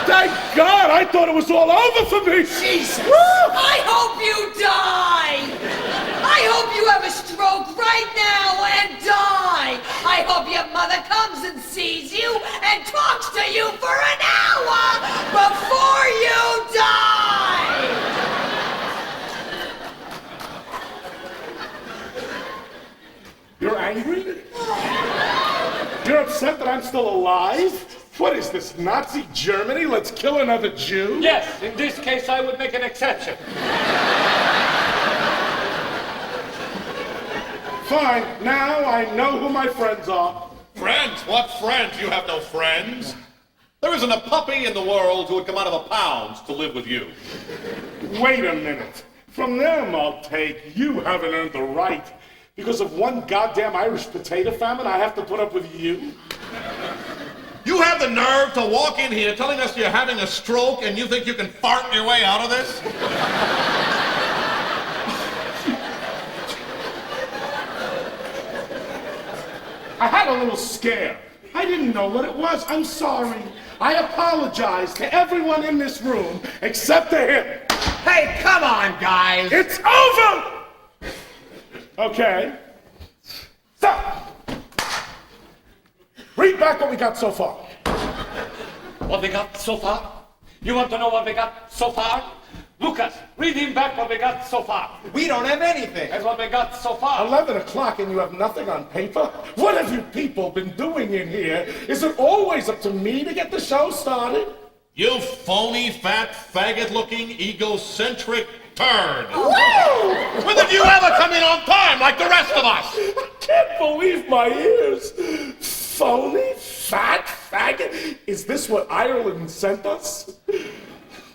Thank God! I thought it was all over for me! Jesus! I hope you die! I hope you have a stroke right now and die! I hope your mother comes and sees you and talks to you for an hour before you die! You're angry? You're upset that I'm still alive? What is this, Nazi Germany? Let's kill another Jew? Yes, in this case I would make an exception. Fine, now I know who my friends are. Friends? What friends? You have no friends. There isn't a puppy in the world who would come out of the pounds to live with you. Wait a minute. From them I'll take you haven't earned the right. Because of one goddamn Irish potato famine, I have to put up with you? You have the nerve to walk in here telling us you're having a stroke and you think you can fart your way out of this? I had a little scare. I didn't know what it was. I'm sorry. I apologize to everyone in this room except to him. Hey, come on, guys! It's over! Okay. So, read back what we got so far. What we got so far? You want to know what we got so far? Lucas, read him back what we got so far. We don't have anything. That's what we got so far. 11 o'clock and you have nothing on paper? What have you people been doing in here? Is it always up to me to get the show started? You phony, fat, faggot-looking, egocentric turd. Woo! When did you ever come in on time like the rest of us? I can't believe my ears. Phony, fat, faggot. Is this what Ireland sent us?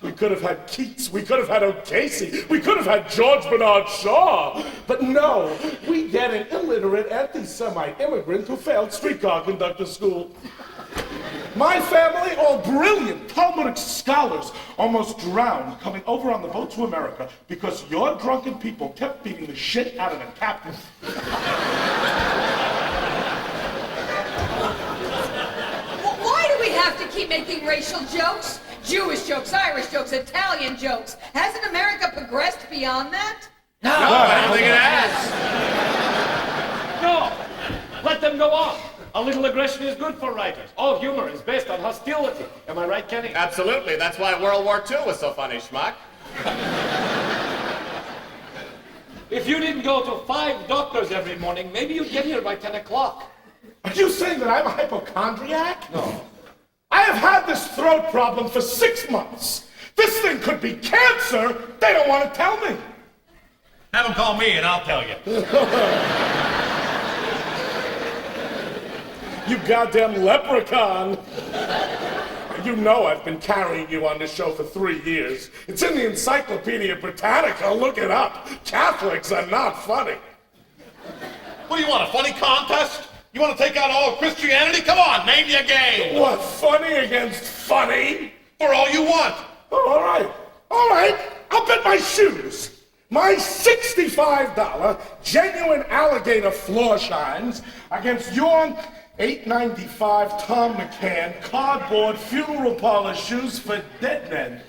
We could have had Keats, we could have had O'Casey, we could have had George Bernard Shaw. But no, we get an illiterate anti-Semite immigrant who failed streetcar conductor school. My family, all brilliant Talmudic scholars, almost drowned coming over on the boat to America because your drunken people kept beating the shit out of the captain. Why do we have to keep making racial jokes? Jewish jokes, Irish jokes, Italian jokes. Hasn't America progressed beyond that? No, I don't think it has. No, let them go on. A little aggression is good for writers. All humor is based on hostility. Am I right, Kenny? Absolutely. That's why World War II was so funny, schmuck. If you didn't go to 5 doctors every morning, maybe you'd get here by 10 o'clock. Are you saying that I'm a hypochondriac? No. I have had this throat problem for 6 months. This thing could be cancer. They don't want to tell me. Have them call me and I'll tell you. You goddamn leprechaun. You know I've been carrying you on this show for 3 years. It's in the Encyclopedia Britannica. Look it up. Catholics are not funny. What do you want, a funny contest? You want to take out all of Christianity? Come on, name your game. What, funny against funny? For all you want. Oh, all right. I'll bet my shoes. My $65 genuine alligator floor shines against your $8.95 Tom McCann cardboard funeral parlor shoes for dead men.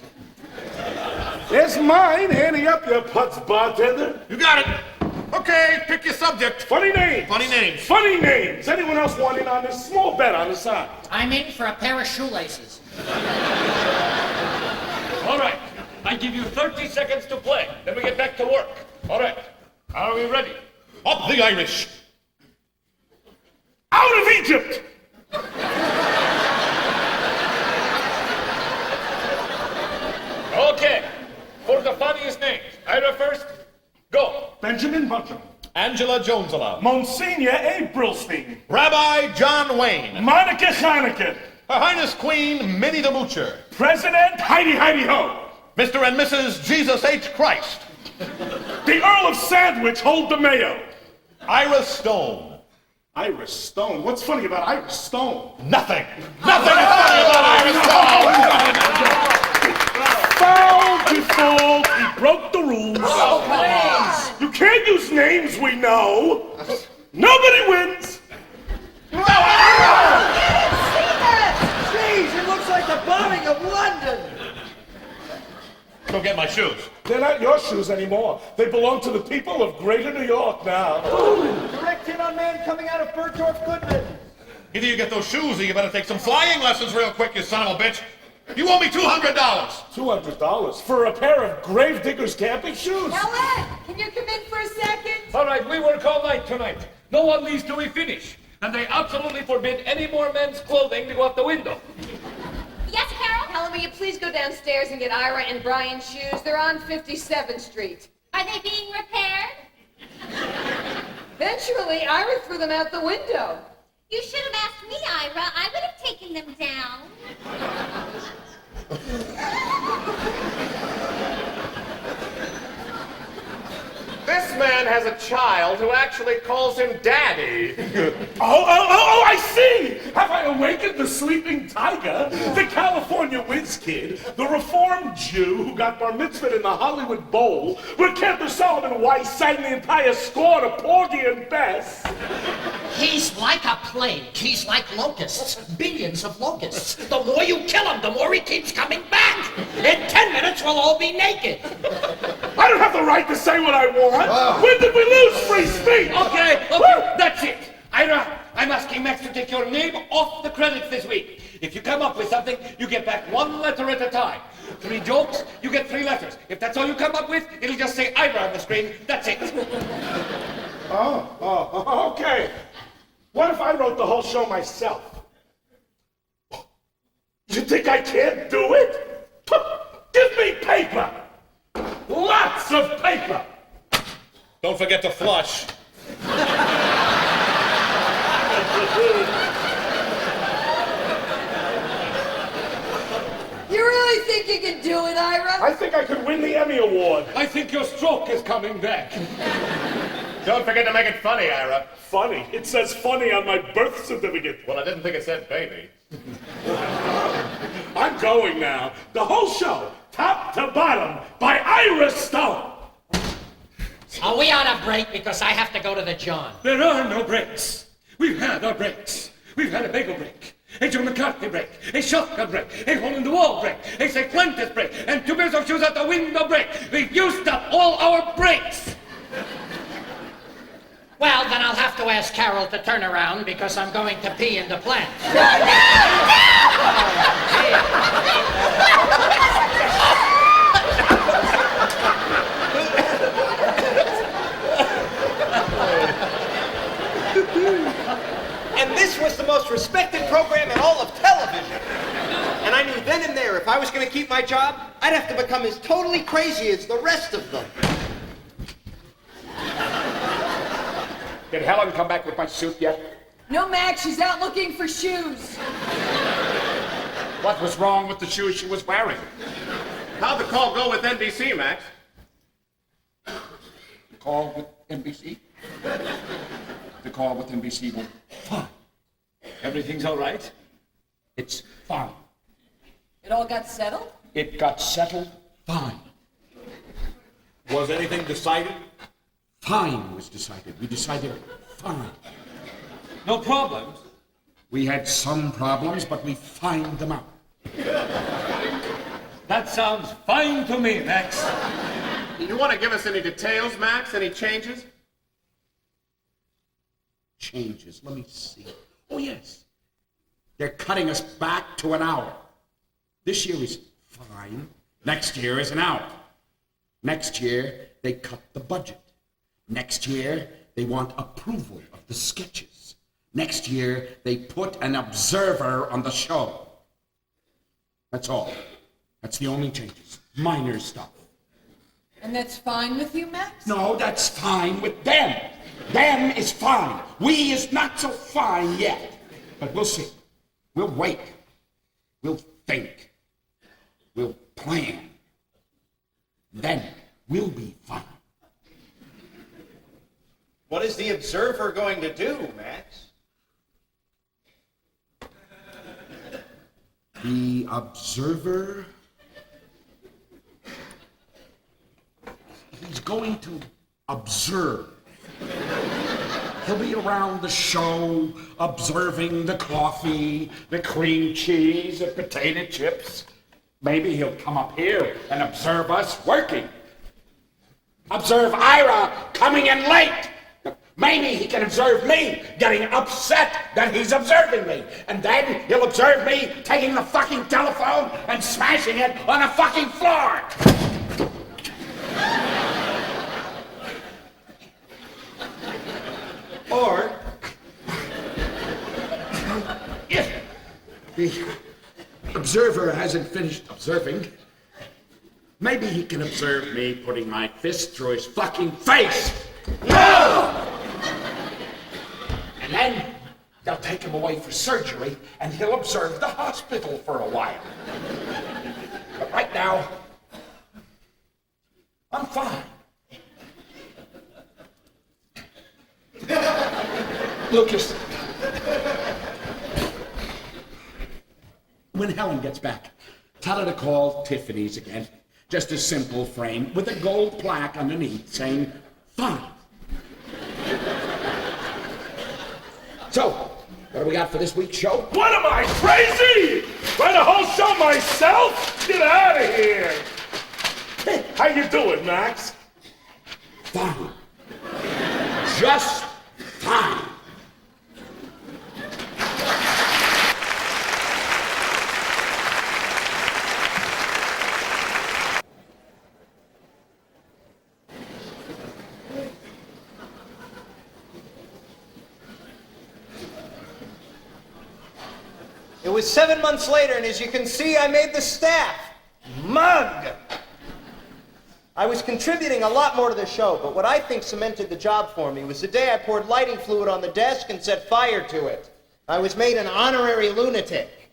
There's mine. Ante up your putz, bartender. You got it. Okay. Okay, pick your subject. Funny names. Funny names. Funny names. Anyone else want in on this small bet on the side? I'm in for a pair of shoelaces. All right. I give you 30 seconds to play. Then we get back to work. All right. Are we ready? Up the Irish. Out of Egypt. Okay. For the funniest names. Ira first. Go. Benjamin Button. Angela Jones allowed. Monsignor Abe Brillstein. Rabbi John Wayne. Monica Haneke. Her Highness Queen Minnie the Moocher. President Heidi Heidi Ho. Mr. and Mrs. Jesus H. Christ. The Earl of Sandwich hold the mayo. Ira Stone. Iris Stone. What's funny about Iris Stone? Nothing. Nothing is funny about Ira Stone. Foul default. He broke the rules. You can't use names we know. Nobody wins. Jeez, it looks like the bombing of London. Go get my shoes. They're not your shoes anymore. They belong to the people of Greater New York now. Direct hit on man coming out of Bergdorf Goodman. Either you get those shoes or you better take some flying lessons real quick, you son of a bitch. You owe me $200. $200 for a pair of Gravedigger's camping shoes? Helen, can you come in for a second? All right. We work all night tonight. No one leaves till we finish. And they absolutely forbid any more men's clothing to go out the window. Yes, Carol? Helen, will you please go downstairs and get Ira and Brian's shoes? They're on 57th Street. Are they being repaired? Eventually, Ira threw them out the window. You should have asked me, Ira. I would have taken them down. This man has a child who actually calls him Daddy. Oh, I see! Have I awakened the sleeping tiger? The California whiz kid, the reformed Jew who got bar mitzvahed in the Hollywood Bowl, where Kemper Solomon Weiss sang the entire score to Porgy and Bess. He's like a plague. He's like locusts. Billions of locusts. The more you kill him, the more he keeps coming back. In 10 minutes, we'll all be naked. I don't have the right to say what I want. When did we lose free speech? Okay, that's it. Ira, I'm asking Max to take your name off the credits this week. If you come up with something, you get back one letter at a time. 3 jokes, you get 3 letters. If that's all you come up with, it'll just say Ira on the screen. That's it. Okay. What if I wrote the whole show myself? You think I can't do it? Give me paper! Lots of paper! Don't forget to flush. You really think you can do it, Ira? I think I could win the Emmy Award. I think your stroke is coming back. Don't forget to make it funny, Ira. Funny. It says funny on my birth certificate. Well, I didn't think it said baby. I'm going now. The whole show, top to bottom, by Ira Stone. Are we on a break because I have to go to the John? There are no breaks. We've had our breaks. We've had a bagel break, a Joe McCartney break, a shotgun break, a hole-in-the-wall break, a Sequentes break, and 2 pairs of shoes at the window break. We've used up all our breaks. Well, then I'll have to ask Carol to turn around because I'm going to pee in the plant. And this was the most respected program in all of television. And I knew then and there, if I was going to keep my job, I'd have to become as totally crazy as the rest of them. Did Helen come back with my suit yet? No, Max, she's out looking for shoes. What was wrong with the shoes she was wearing? How'd the call go with NBC, Max? The call with NBC? The call with NBC went fine. Everything's all right? It's fine. It all got settled? It got settled fine. Was anything decided? Fine was decided. We decided fine. No problems? We had some problems, but we fined them out. That sounds fine to me, Max. You want to give us any details, Max? Any changes? changes. Let me see. Oh, yes. They're cutting us back to an hour. This year is fine. Next year is an hour. Next year, they cut the budget. Next year, they want approval of the sketches. Next year, they put an observer on the show. That's all. That's the only changes. Minor stuff. And that's fine with you, Max? No, that's fine with them. Them is fine. We is not so fine yet. But we'll see. We'll wait. We'll think. We'll plan. Then we'll be fine. What is the observer going to do, Max? The observer, he's going to observe. He'll be around the show, observing the coffee, the cream cheese, the potato chips. Maybe he'll come up here and observe us working. Observe Ira coming in late. Maybe he can observe me getting upset that he's observing me. And then he'll observe me taking the fucking telephone and smashing it on the fucking floor. Or, if the observer hasn't finished observing, maybe he can observe me putting my fist through his fucking face. No! And then they'll take him away for surgery, and he'll observe the hospital for a while. But right now, I'm fine. Lucas, when Helen gets back, tell her to call Tiffany's again. Just a simple frame with a gold plaque underneath saying, fine. So, what do we got for this week's show? What am I, crazy? Run a whole show myself? Get out of here. Hey, how you doing, Max? Fine. Just fine. It was 7 months later, and as you can see, I made the staff. Mug! I was contributing a lot more to the show, but what I think cemented the job for me was the day I poured lighting fluid on the desk and set fire to it. I was made an honorary lunatic.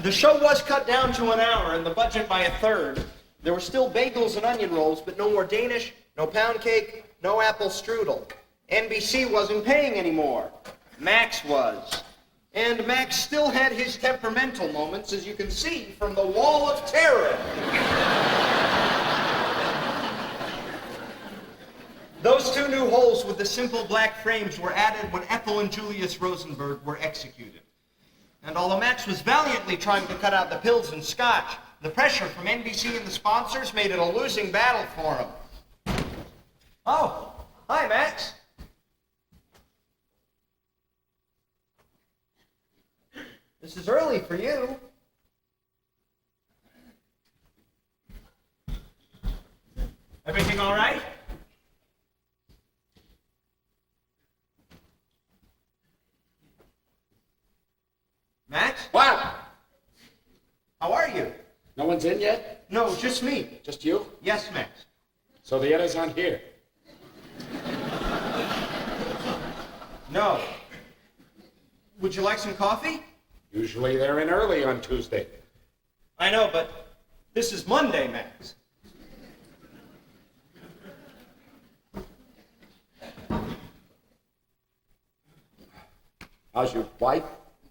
The show was cut down to an hour and the budget by a third. There were still bagels and onion rolls, but no more Danish, no pound cake, no apple strudel. NBC wasn't paying anymore. Max was. And Max still had his temperamental moments, as you can see from the Wall of Terror. Those two new holes with the simple black frames were added when Ethel and Julius Rosenberg were executed. And although Max was valiantly trying to cut out the pills and scotch, the pressure from NBC and the sponsors made it a losing battle for him. Oh, hi, Max. This is early for you. Everything all right? Max? What? How are you? No one's in yet? No, just me. Just you? Yes, Max. So the editor's on here. No. Would you like some coffee? Usually they're in early on Tuesday. I know, but this is Monday, Max. How's your wife?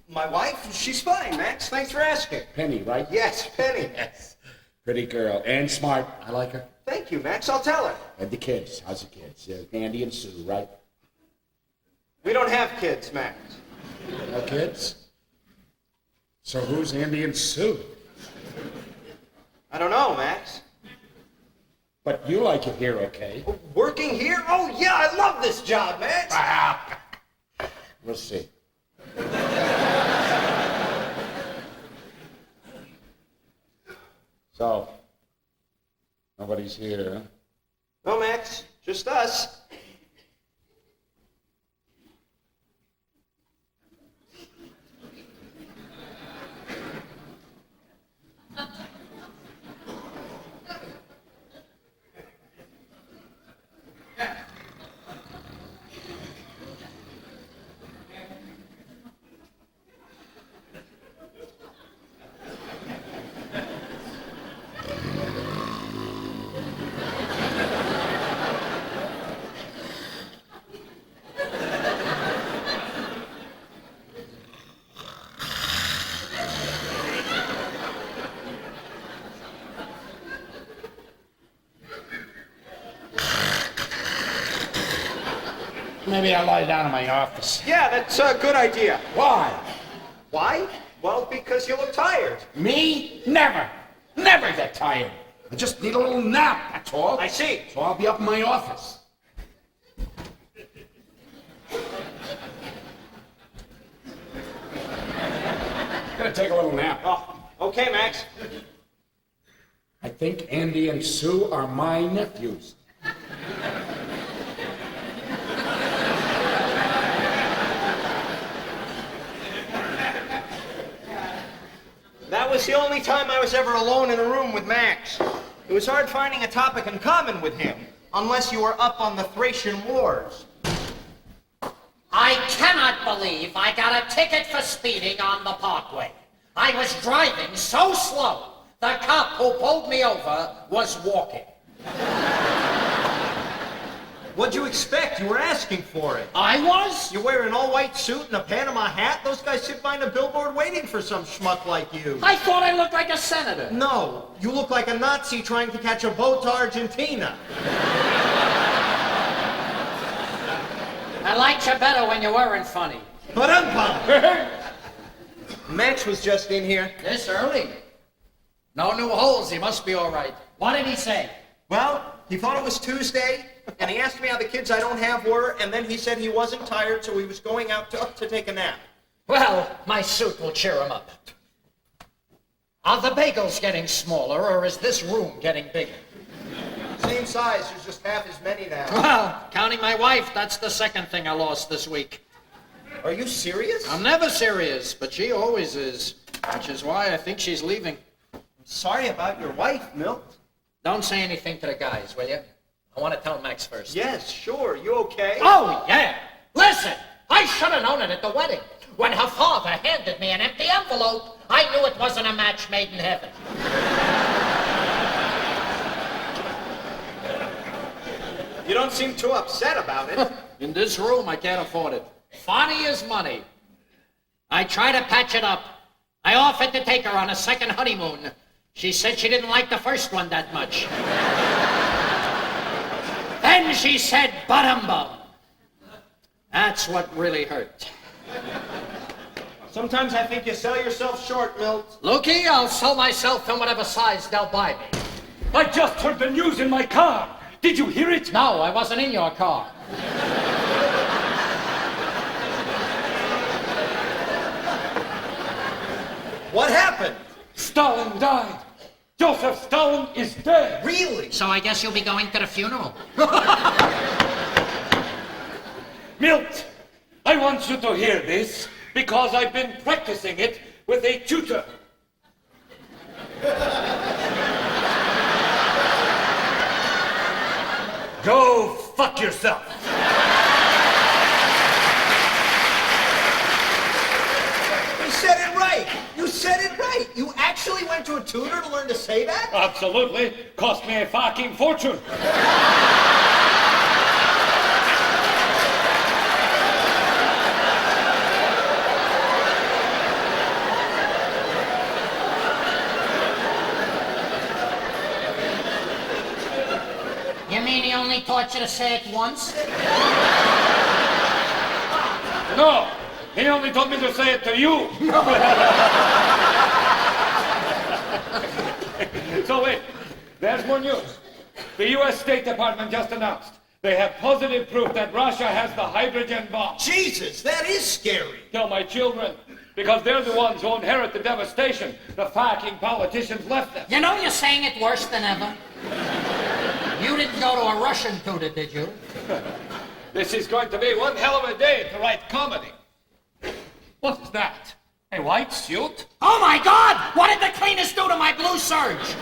My wife? She's fine, Max. Thanks for asking. Penny, right? Yes, Penny. Yes. Pretty girl. And smart. I like her. Thank you, Max. I'll tell her. And the kids. How's the kids? Andy and Sue, right? We don't have kids, Max. No kids? So who's Andy and Sue? I don't know, Max. But you like it here, okay? Working here? Oh, yeah, I love this job, Max. We'll see. So, nobody's here, huh? No, Max, just us. Maybe I'll lie down in my office. Yeah, that's a good idea. Why? Why? Well, because you look tired. Me? Never. Never get tired. I just need a little nap, that's all. I see. So I'll be up in my office. Gonna take a little nap. Oh, okay, Max. I think Andy and Sue are my nephews. That was the only time I was ever alone in a room with Max. It was hard finding a topic in common with him, unless you were up on the Thracian Wars. I cannot believe I got a ticket for speeding on the parkway. I was driving so slow, the cop who pulled me over was walking. What'd you expect? You were asking for it. I was? You wear an all-white suit and a Panama hat? Those guys sit behind a billboard waiting for some schmuck like you. I thought I looked like a senator. No, you look like a Nazi trying to catch a boat to Argentina. I liked you better when you weren't funny. Ba-dum-bum. Max was just in here. This early? No new holes, he must be all right. What did he say? Well, he thought it was Tuesday, and he asked me how the kids I don't have were, and then he said he wasn't tired, so he was going out to take a nap. Well, my suit will cheer him up. Are the bagels getting smaller, or is this room getting bigger? Same size, there's just half as many now. Well, counting my wife, that's the second thing I lost this week. Are you serious? I'm never serious, but she always is, which is why I think she's leaving. I'm sorry about your wife, Milt. Don't say anything to the guys, will you? I want to tell Max first. Yes, sure. You okay? Oh, yeah. Listen, I should have known it at the wedding. When her father handed me an empty envelope, I knew it wasn't a match made in heaven. You don't seem too upset about it. In this room, I can't afford it. Funny is money. I tried to patch it up. I offered to take her on a second honeymoon. She said she didn't like the first one that much. Then she said, bottom bum. That's what really hurt. Sometimes I think you sell yourself short, Milt. Lukey, I'll sell myself in whatever size they'll buy me. I just heard the news in my car. Did you hear it? No, I wasn't in your car. What happened? Stalin died. Joseph Stalin is dead. Really? So I guess you'll be going to the funeral. Milt, I want you to hear this because I've been practicing it with a tutor. Go fuck yourself. You said it right. You said it right. You actually went to a tutor to learn to say that? Absolutely. Cost me a fucking fortune. You mean he only taught you to say it once? No, he only told me to say it to you. So wait, there's more news. The U.S. State Department just announced They have positive proof that Russia has the hydrogen bomb. Jesus, that is scary. Tell my children, because they're the ones who inherit the devastation the fucking politicians left them. You know you're saying it worse than ever. You didn't go to a Russian tutor, did you? This is going to be one hell of a day to write comedy. What is that? A white suit? Oh my God! What did the cleaners do to my blue serge?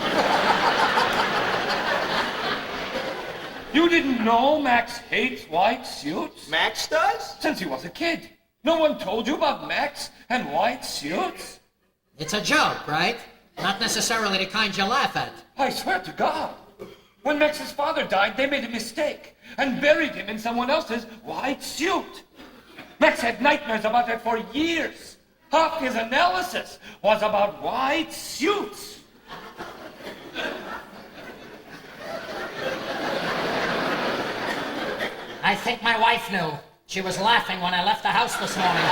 You didn't know Max hates white suits? Max does? Since he was a kid. No one told you about Max and white suits? It's a joke, right? Not necessarily the kind you laugh at. I swear to God. When Max's father died, they made a mistake and buried him in someone else's white suit. Max had nightmares about it for years. Half his analysis was about white suits. I think my wife knew. She was laughing when I left the house this morning.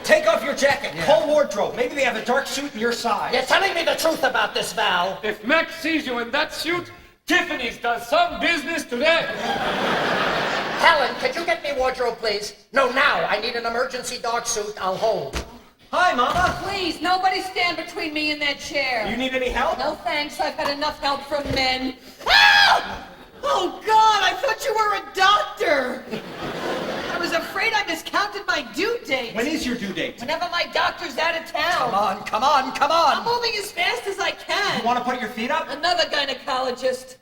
Take off your jacket. Whole wardrobe. Maybe they have a dark suit in your size. You're telling me the truth about this, Val. If Max sees you in that suit, Tiffany's does some business today. Helen, could you get me wardrobe, please? No, now. I need an emergency dark suit. I'll hold. Hi, Mama. Please, nobody stand between me and that chair. You need any help? No thanks, I've had enough help from men. Ah! Oh, God, I thought you were a doctor. I was afraid I miscounted my due date. When is your due date? Whenever my doctor's out of town. Come on. I'm moving as fast as I can. You want to put your feet up? Another gynecologist.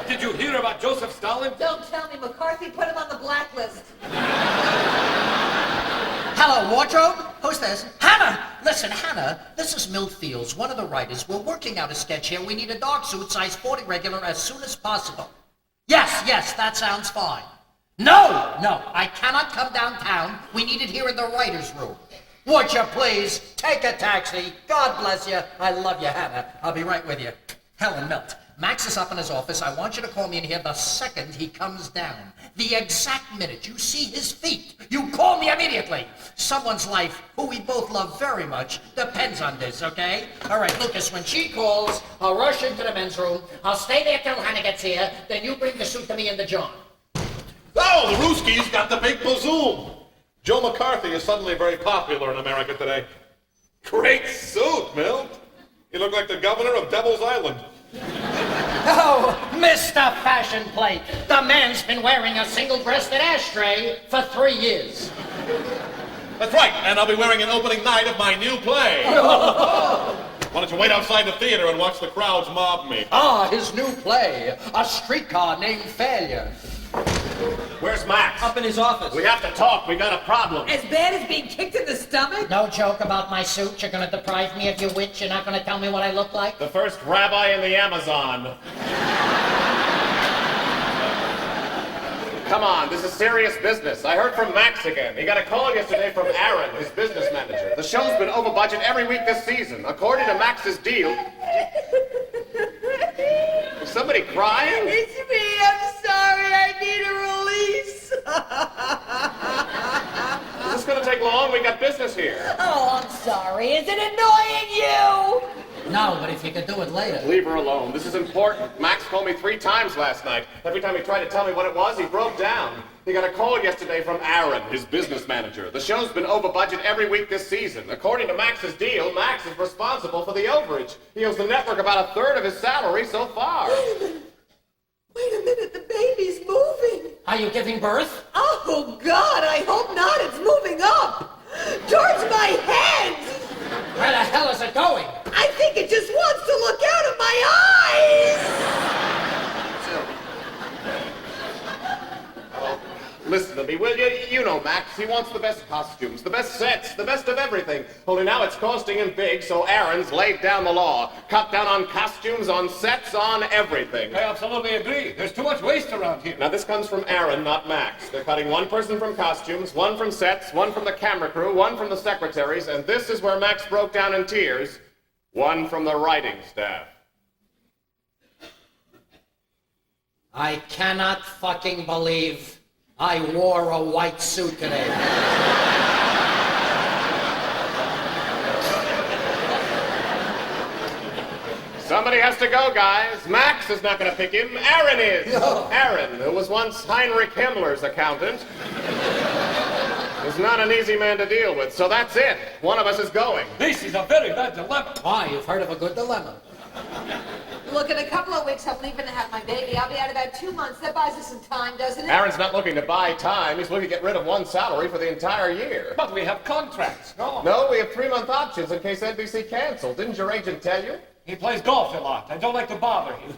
Did you hear about Joseph Stalin? Don't tell me, McCarthy put him on the blacklist. Hello, wardrobe? Who's this? Hannah! Listen, Hannah, this is Milt Fields, one of the writers. We're working out a sketch here. We need a dark suit, size 40 regular, as soon as possible. Yes, that sounds fine. No, I cannot come downtown. We need it here in the writer's room. Would you please take a taxi? God bless you. I love you, Hannah. I'll be right with you. Helen, Milt. Max is up in his office. I want you to call me in here the second he comes down. The exact minute you see his feet, you call me immediately. Someone's life, who we both love very much, depends on this, okay? All right, Lucas, when she calls, I'll rush into the men's room. I'll stay there till Hannah gets here. Then you bring the suit to me and the John. Oh, the Rooskies got the big bazoom. Joe McCarthy is suddenly very popular in America today. Great suit, Milt. You look like the governor of Devil's Island. Oh, Mr. Fashion Plate, the man's been wearing a single-breasted ashtray for 3 years. That's right, and I'll be wearing an opening night of my new play. Why don't you wait outside the theater and watch the crowds mob me? Ah, his new play, A Streetcar Named Failure. Where's Max? Up in his office. We have to talk. We got a problem. As bad as being kicked in the stomach? No joke about my suit. You're gonna deprive me of your wit. You're not gonna tell me what I look like? The first rabbi in the Amazon. Come on, this is serious business. I heard from Max again. He got a call yesterday from Aaron, his business manager. The show's been over budget every week this season. According to Max's deal... Is somebody crying? It's me, I'm sorry, I need a release. Is this gonna take long? We got business here. Oh, I'm sorry, is it annoying you? No, but if you could do it later. Leave her alone. This is important. Max called me 3 times last night. Every time he tried to tell me what it was, he broke down. He got a call yesterday from Aaron, his business manager. The show's been over budget every week this season. According to Max's deal, Max is responsible for the overage. He owes the network about 1/3 of his salary so far. Wait a minute, the baby's moving. Are you giving birth? Oh, God, I hope not. It's moving up. Towards my head. Where the hell is it going? I think it just wants to look out of my eyes. Listen to me, will you? You know Max. He wants the best costumes, the best sets, the best of everything. Only now it's costing him big, so Aaron's laid down the law. Cut down on costumes, on sets, on everything. I absolutely agree. There's too much waste around here. Now this comes from Aaron, not Max. They're cutting 1 person from costumes, 1 from sets, 1 from the camera crew, 1 from the secretaries, and this is where Max broke down in tears. 1 from the writing staff. I cannot fucking believe I wore a white suit today. Somebody has to go, guys. Max is not going to pick him. Aaron is. No. Aaron, who was once Heinrich Himmler's accountant, is not an easy man to deal with. So that's it. One of us is going. This is a very bad dilemma. Why, you've heard of a good dilemma. Look, in a couple of weeks, I'm leaving to have my baby. I'll be out about 2 months. That buys us some time, doesn't it? Aaron's not looking to buy time. He's looking to get rid of one salary for the entire year. But we have contracts, no? No, we have 3-month options in case NBC cancels. Didn't your agent tell you? He plays golf a lot. I don't like to bother him.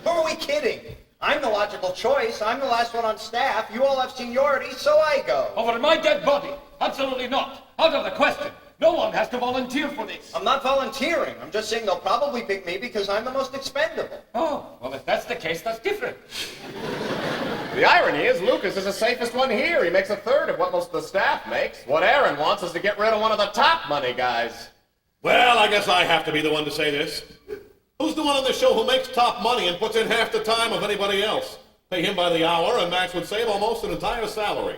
Who are we kidding? I'm the logical choice. I'm the last one on staff. You all have seniority, so I go. Over my dead body? Absolutely not. Out of the question. No one has to volunteer for this. I'm not volunteering. I'm just saying they'll probably pick me because I'm the most expendable. Oh, well, if that's the case, that's different. The irony is Lucas is the safest one here. He makes a third of what most of the staff makes. What Aaron wants is to get rid of one of the top money guys. Well, I guess I have to be the one to say this. Who's the one on the show who makes top money and puts in half the time of anybody else? Pay him by the hour, and Max would save almost an entire salary.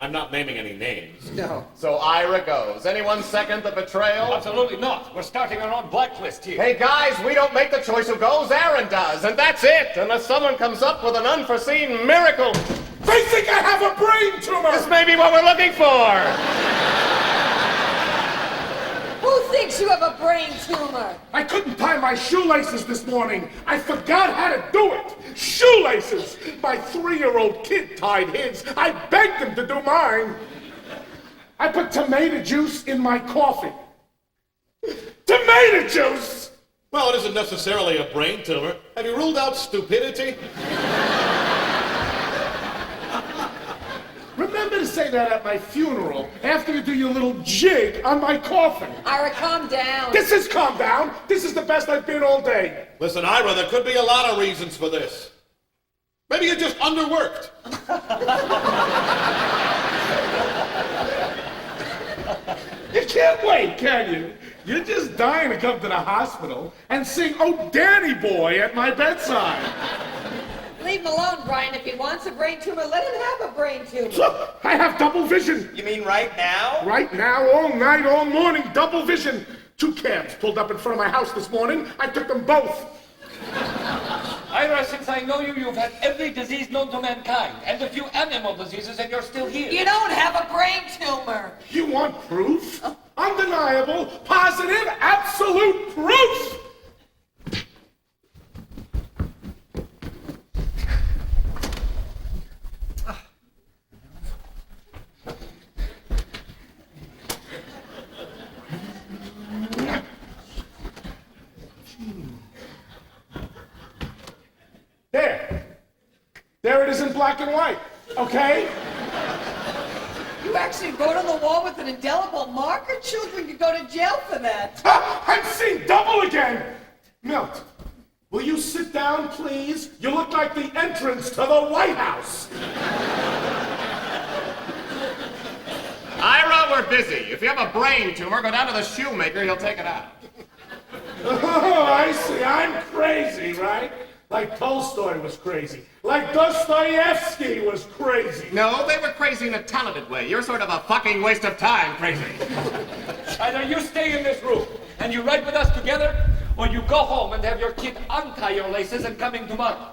I'm not naming any names. No. So Ira goes. Anyone second the betrayal? Absolutely not. We're starting our own blacklist here. Hey guys, we don't make the choice who goes, Aaron does, and that's it, unless someone comes up with an unforeseen miracle. They think I have a brain tumor! This may be what we're looking for. Who thinks you have a brain tumor? I couldn't tie my shoelaces this morning. I forgot how to do it. Shoelaces! My 3-year-old kid tied his. I begged him to do mine. I put tomato juice in my coffee. Tomato juice! Well, it isn't necessarily a brain tumor. Have you ruled out stupidity? Remember to say that at my funeral after you do your little jig on my coffin. Ira, calm down. This is calm down. This is the best I've been all day. Listen, Ira, there could be a lot of reasons for this. Maybe you're just underworked. You can't wait, can you? You're just dying to come to the hospital and sing "Oh, Danny Boy" at my bedside. Leave him alone, Brian. If he wants a brain tumor, let him have a brain tumor. Look, I have double vision. You mean right now? Right now, all night, all morning, double vision. 2 cabs pulled up in front of my house this morning. I took them both. Ira, since I know you, you've had every disease known to mankind, and a few animal diseases, and you're still here. You don't have a brain tumor. You want proof? Undeniable, positive, absolute proof! There it is in black and white, okay? You actually wrote on the wall with an indelible marker? Children could go to jail for that. I'm seeing double again! Milt, will you sit down, please? You look like the entrance to the White House. Ira, we're busy. If you have a brain tumor, go down to the shoemaker, he'll take it out. Oh, I see. I'm crazy, right? Like Tolstoy was crazy. Like Dostoevsky was crazy. No, they were crazy in a talented way. You're sort of a fucking waste of time, crazy. Either you stay in this room, and you ride with us together, or you go home and have your kid untie your laces and come in tomorrow.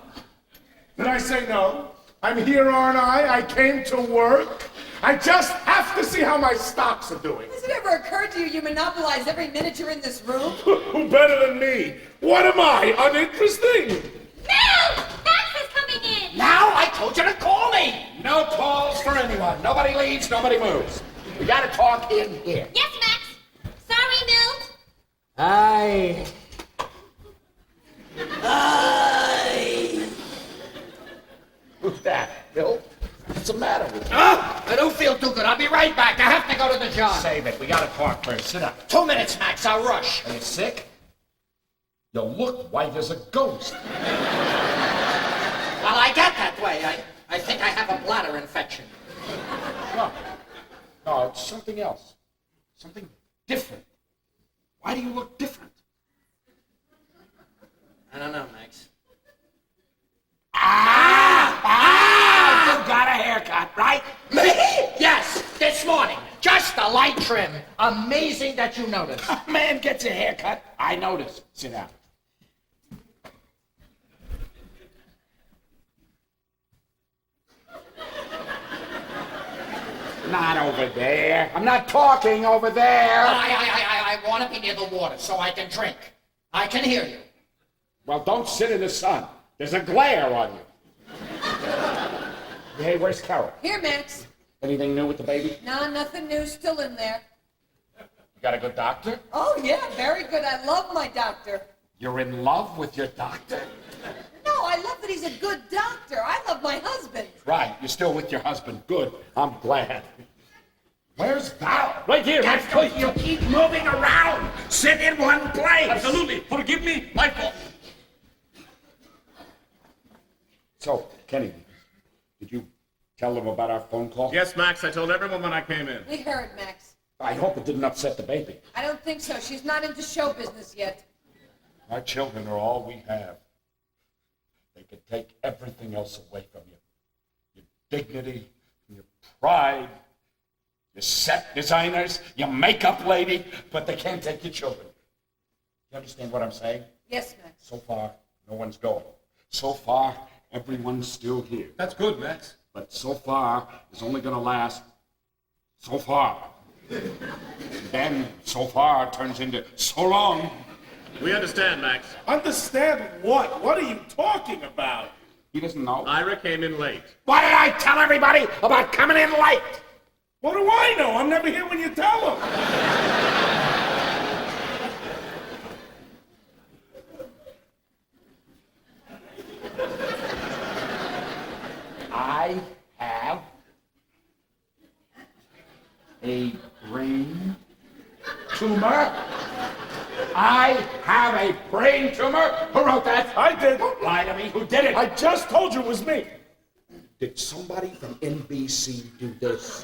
Did I say no? I'm here, aren't I? I came to work. I just have to see how my stocks are doing. Has it ever occurred to you you monopolize every minute you're in this room? Who better than me? What am I, uninteresting? Milt! Max is coming in! Now I told you to call me! No calls for anyone. Nobody leaves, nobody moves. We gotta talk in here. Yes, Max. Sorry, Milt. Aye. Who's that, Milt? What's the matter with you? I don't feel too good. I'll be right back. I have to go to the job. Save it. We gotta talk first. Sit up. 2 minutes, Max. I'll rush. Are you sick? You look white as a ghost. Well, I get that way. I think I have a bladder infection. No, it's something else. Something different. Why do you look different? I don't know, Max. You got a haircut, right? Me? Yes, this morning. Just a light trim. Amazing that you noticed. Man gets a haircut. I noticed. Sit down. Not over there. I'm not talking over there. I want to be near the water so I can drink. I can hear you. Well, don't sit in the sun. There's a glare on you. Hey, where's Carol? Here, Max. Anything new with the baby? No, nothing new. Still in there. You got a good doctor? Oh, yeah, very good. I love my doctor. You're in love with your doctor? No, I love that he's a good doctor. I love my husband. Right, you're still with your husband. Good. I'm glad. Where's Val? Right here, Max, please. You keep moving around. Sit in one place. Absolutely. Forgive me. My fault. So, Kenny, did you tell them about our phone call? Yes, Max, I told everyone when I came in. We heard, Max. I hope it didn't upset the baby. I don't think so. She's not into show business yet. Our children are all we have. They could take everything else away from you. Your dignity, your pride, your set designers, your makeup lady, but they can't take your children. You understand what I'm saying? Yes, Max. So far, no one's going. So far, everyone's still here. That's good, Max. But so far is only going to last so far. Then so far turns into so long. We understand, Max. Understand what? What are you talking about? He doesn't know. Ira came in late. Why did I tell everybody about coming in late? What do I know? I'm never here when you tell them. I have a brain tumor. I have a brain tumor. Who wrote that? I did. Don't lie to me. Who did it? I just told you it was me. Did somebody from NBC do this?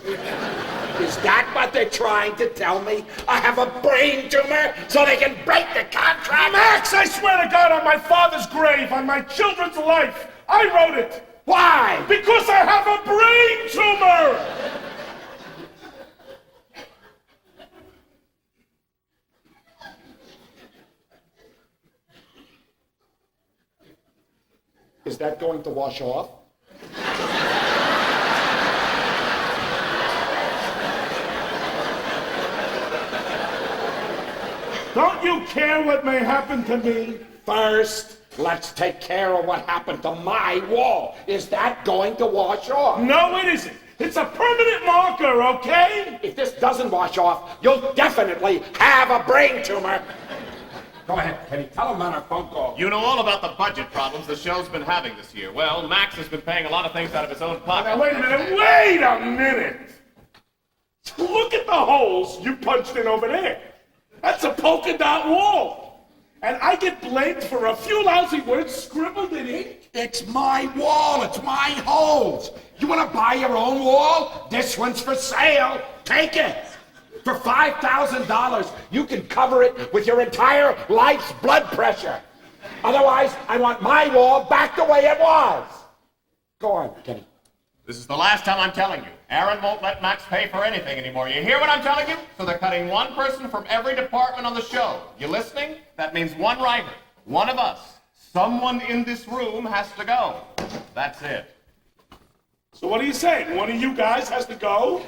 Is that what they're trying to tell me? I have a brain tumor so they can break the contract? Max, I swear to God, on my father's grave, on my children's life, I wrote it. Why? Because I have a brain tumor. Is that going to wash off? Don't you care what may happen to me? First, let's take care of what happened to my wall. Is that going to wash off? No, it isn't. It's a permanent marker, okay? If this doesn't wash off, you'll definitely have a brain tumor. Go ahead, Kenny. Tell them on our phone call. You know all about the budget problems the show's been having this year. Well, Max has been paying a lot of things out of his own pocket. Now, wait a minute. Look at the holes you punched in over there. That's a polka dot wall. And I get blamed for a few lousy words scribbled in ink? It's my wall. It's my holes. You want to buy your own wall? This one's for sale. Take it. For $5,000, you can cover it with your entire life's blood pressure. Otherwise, I want my wall back the way it was. Go on, Kenny. This is the last time I'm telling you. Aaron won't let Max pay for anything anymore. You hear what I'm telling you? So they're cutting one person from every department on the show. You listening? That means one writer, one of us. Someone in this room has to go. That's it. So what are you saying? One of you guys has to go?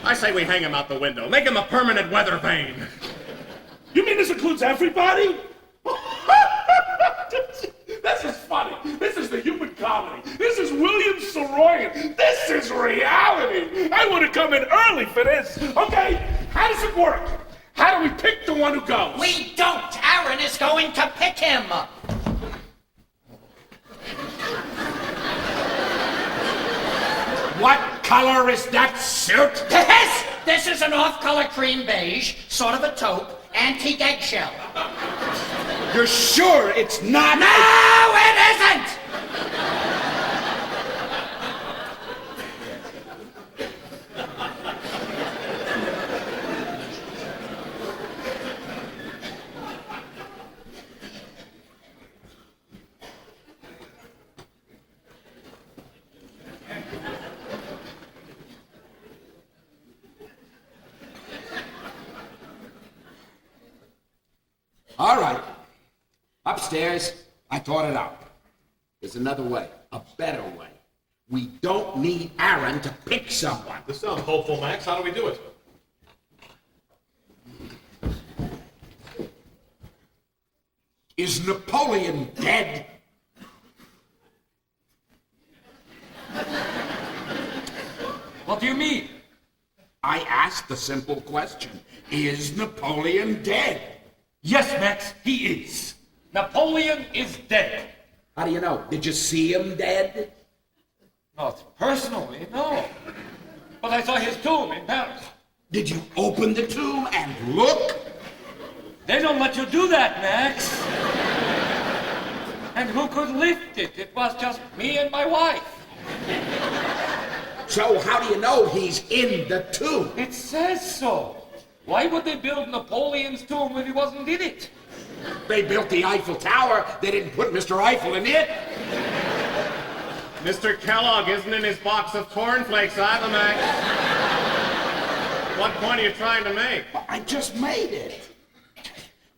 I say we hang him out the window. Make him a permanent weather vane. You mean this includes everybody? This is funny. This is the human comedy. This is William Saroyan. This is reality. I would have come in early for this. Okay, how does it work? How do we pick the one who goes? We don't. Aaron is going to pick him. What color is that suit? Yes! This is an off-color cream beige, sort of a taupe, antique eggshell. You're sure it's not? No, it isn't! All right. Upstairs, I thought it out. There's another way, a better way. We don't need Aaron to pick someone. This sounds hopeful, Max. How do we do it? Is Napoleon dead? What do you mean? I asked the simple question. Is Napoleon dead? Yes, Max, he is. Napoleon is dead. How do you know? Did you see him dead? Not personally, no. But I saw his tomb in Paris. Did you open the tomb and look? They don't let you do that, Max. And who could lift it? It was just me and my wife. So how do you know he's in the tomb? It says so. Why would they build Napoleon's tomb when he wasn't in it? They built the Eiffel Tower. They didn't put Mr. Eiffel in it. Mr. Kellogg isn't in his box of cornflakes either, Max. What point are you trying to make? I just made it.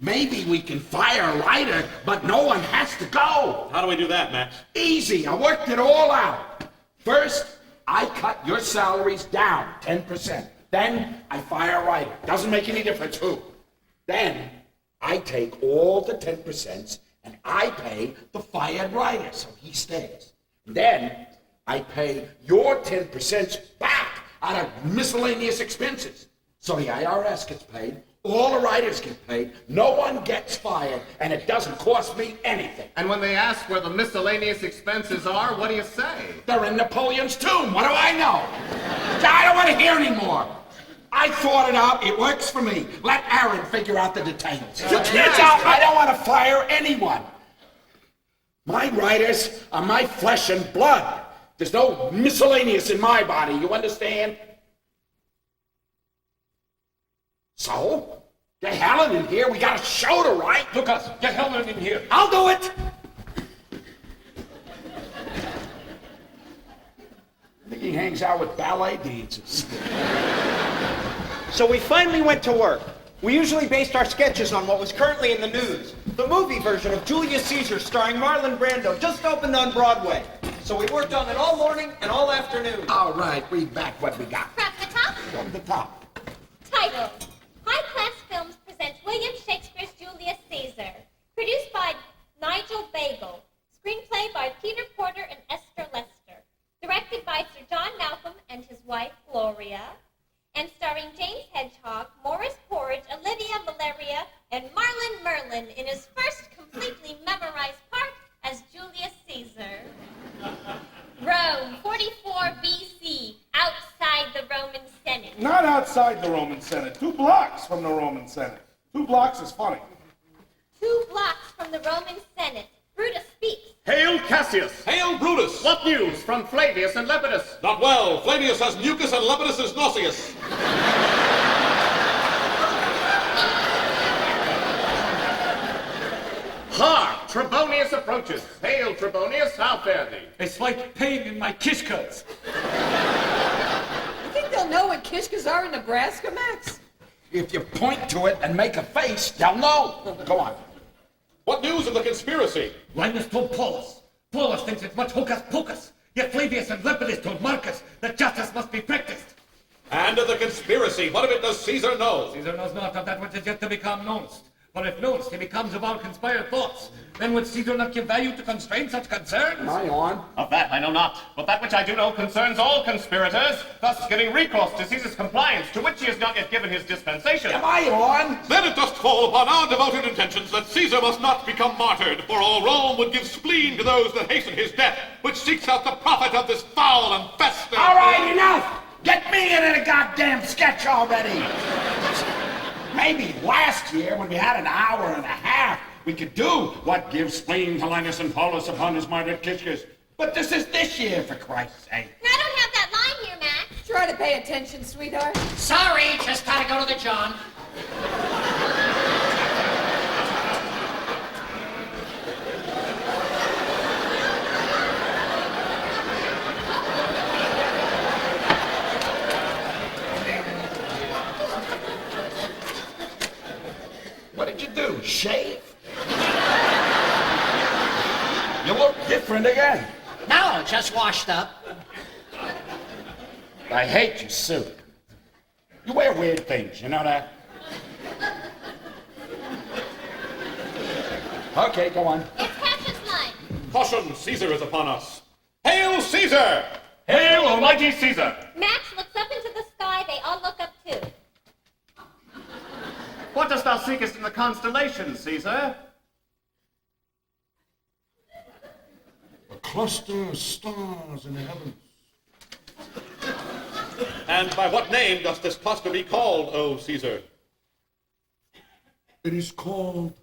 Maybe we can fire Ryder, but no one has to go. How do we do that, Max? Easy. I worked it all out. First, I cut your salaries down 10%. Then I fire Ryder. Doesn't make any difference who. Then I take all the 10% and I pay the fired Ryder, so he stays. Then I pay your 10% back out of miscellaneous expenses. So the IRS gets paid, all the writers get paid, no one gets fired, and it doesn't cost me anything. And when they ask where the miscellaneous expenses are, what do you say? They're in Napoleon's tomb. What do I know? I don't want to hear anymore. I thought it out. It works for me. Let Aaron figure out the details. It's out. I don't want to fire anyone. My writers are my flesh and blood. There's no miscellaneous in my body. You understand? So, get Helen in here. We got a show to write. Lucas, get Helen in here. I'll do it. I think he hangs out with ballet dancers. So we finally went to work. We usually based our sketches on what was currently in the news. The movie version of Julius Caesar starring Marlon Brando just opened on Broadway. So we worked on it all morning and all afternoon. All right, read back what we got. From the top. From the top. Title: High Class Films presents William Shakespeare's Julius Caesar. Produced by Nigel Bagel. Screenplay by Peter Porter and Esther Lester. Directed by Sir John Malcolm and his wife Gloria. And starring James Hedgehog, Morris Porridge, Olivia Valeria, and Marlon Merlin in his first completely memorized part as Julius Caesar. Rome, 44 BC, outside the Roman Senate. Not outside the Roman Senate. 2 blocks from the Roman Senate. 2 blocks is funny. 2 blocks from the Roman Senate. Brutus speaks. Hail Cassius! Hail Brutus! What news from Flavius and Lepidus? Not well. Flavius has mucus and Lepidus is nauseous. Hark! Trebonius approaches. Hail Trebonius, how fare thee? A slight pain in my kishkas. You think they'll know what kishkas are in Nebraska, Max? If you point to it and make a face, they'll know. Go on. What news of the conspiracy? Linus told Paulus. Paulus thinks it's much hocus pocus. Yet Flavius and Lepidus told Marcus that justice must be practiced. And of the conspiracy, what of it does Caesar know? Caesar knows not of that which is yet to become knowns. For if knowns, he becomes of our conspired thoughts. Then would Caesar not give value to constrain such concerns? Am I on? Of that I know not, but that which I do know concerns all conspirators, thus giving recourse to Caesar's compliance, to which he has not yet given his dispensation. Am I on? Then it doth fall upon our devoted intentions that Caesar must not become martyred, for all Rome would give spleen to those that hasten his death, which seeks out the profit of this foul and fester. All right, enough! Get me in a goddamn sketch already! Maybe last year, when we had an hour and a half, we could do what gives spleen to Linus and Paulus upon his martyred kishkas. But this is this year, for Christ's sake. I don't have that line here, Max. Try to pay attention, sweetheart. Sorry, just gotta go to the John. What did you do? Shave? different again. No, just washed up. I hate your suit. You wear weird things, you know that? Okay, go on. It's Cassius line. Caution, Caesar is upon us. Hail Caesar! Hail, almighty Caesar! Max looks up into the sky. They all look up too. What dost thou seekest in the constellations, Caesar? A cluster of stars in the heavens. And by what name does this cluster be called, O Caesar? It is called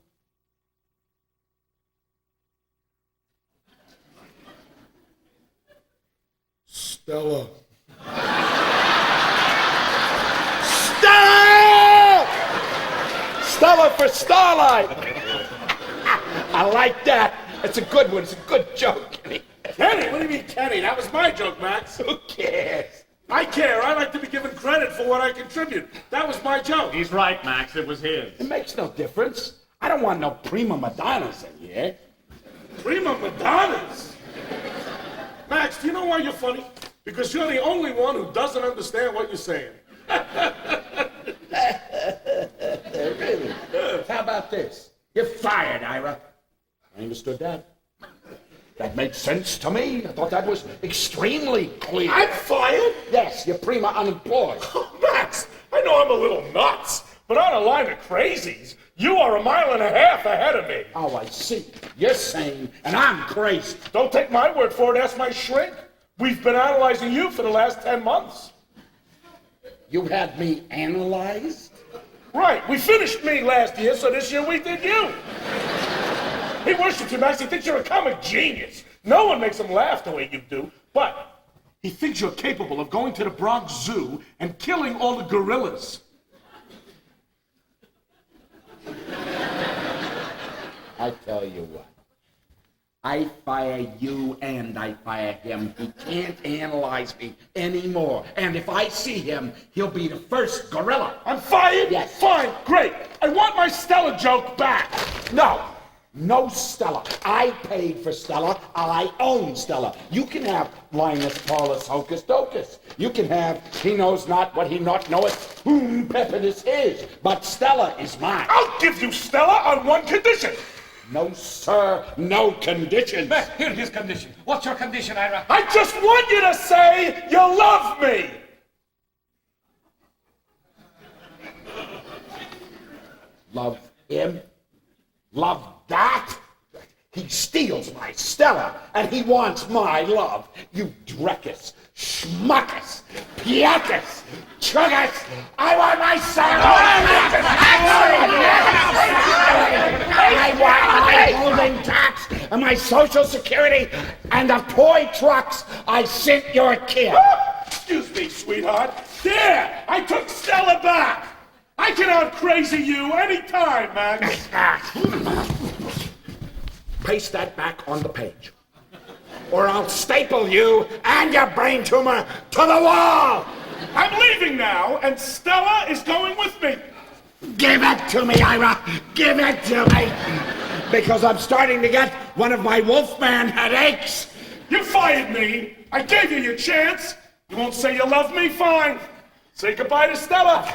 Stella. Stella! Stella for Starlight! I like that. It's a good one. It's a good joke, Kenny. Kenny? What do you mean, Kenny? That was my joke, Max. Who cares? I care. I like to be given credit for what I contribute. That was my joke. He's right, Max. It was his. It makes no difference. I don't want no prima madonnas in here. Prima Madonnas. Max, do you know why you're funny? Because you're the only one who doesn't understand what you're saying. Really? How about this? You're fired, Ira. I understood that. That makes sense to me. I thought that was extremely clear. I'm fired? Yes, you're prima unemployed. Max, I know I'm a little nuts, but on a line of crazies, you are 1.5 miles ahead of me. Oh, I see. You're sane, and I'm crazy. Don't take my word for it, ask my shrink. We've been analyzing you for the last 10 months. You had me analyzed? Right, we finished me last year, so this year we did you. He worships you, Max. He thinks you're a comic genius. No one makes him laugh the way you do, but he thinks you're capable of going to the Bronx Zoo and killing all the gorillas. I tell you what. I fire you and I fire him. He can't analyze me anymore. And if I see him, he'll be the first gorilla. I'm fired? Yes. Fine, great. I want my Stella joke back. No Stella. I paid for Stella. I own Stella. You can have Linus Paulus Hocus Docus. You can have He Knows Not What He Not Knoweth, Whom Pepidus Is. But Stella is mine. I'll give you Stella on one condition. No, sir. No conditions. Here's his condition. What's your condition, Ira? I just want you to say you love me. Love him? Love that? He steals my Stella, and he wants my love. You dreckus, schmuckus, piacus, chuggus. I want my Stella! I want my holding tax, and my Social Security, and the toy trucks I sent your kid. Excuse me, sweetheart. There, I took Stella back. I can out-crazy you anytime, Max. Paste that back on the page, or I'll staple you and your brain tumor to the wall. I'm leaving now, and Stella is going with me. Give it to me, Ira. Give it to me. Because I'm starting to get one of my Wolfman headaches. You fired me. I gave you your chance. You won't say you love me? Fine. Say goodbye to Stella.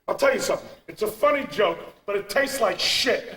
I'll tell you something. It's a funny joke, but it tastes like shit.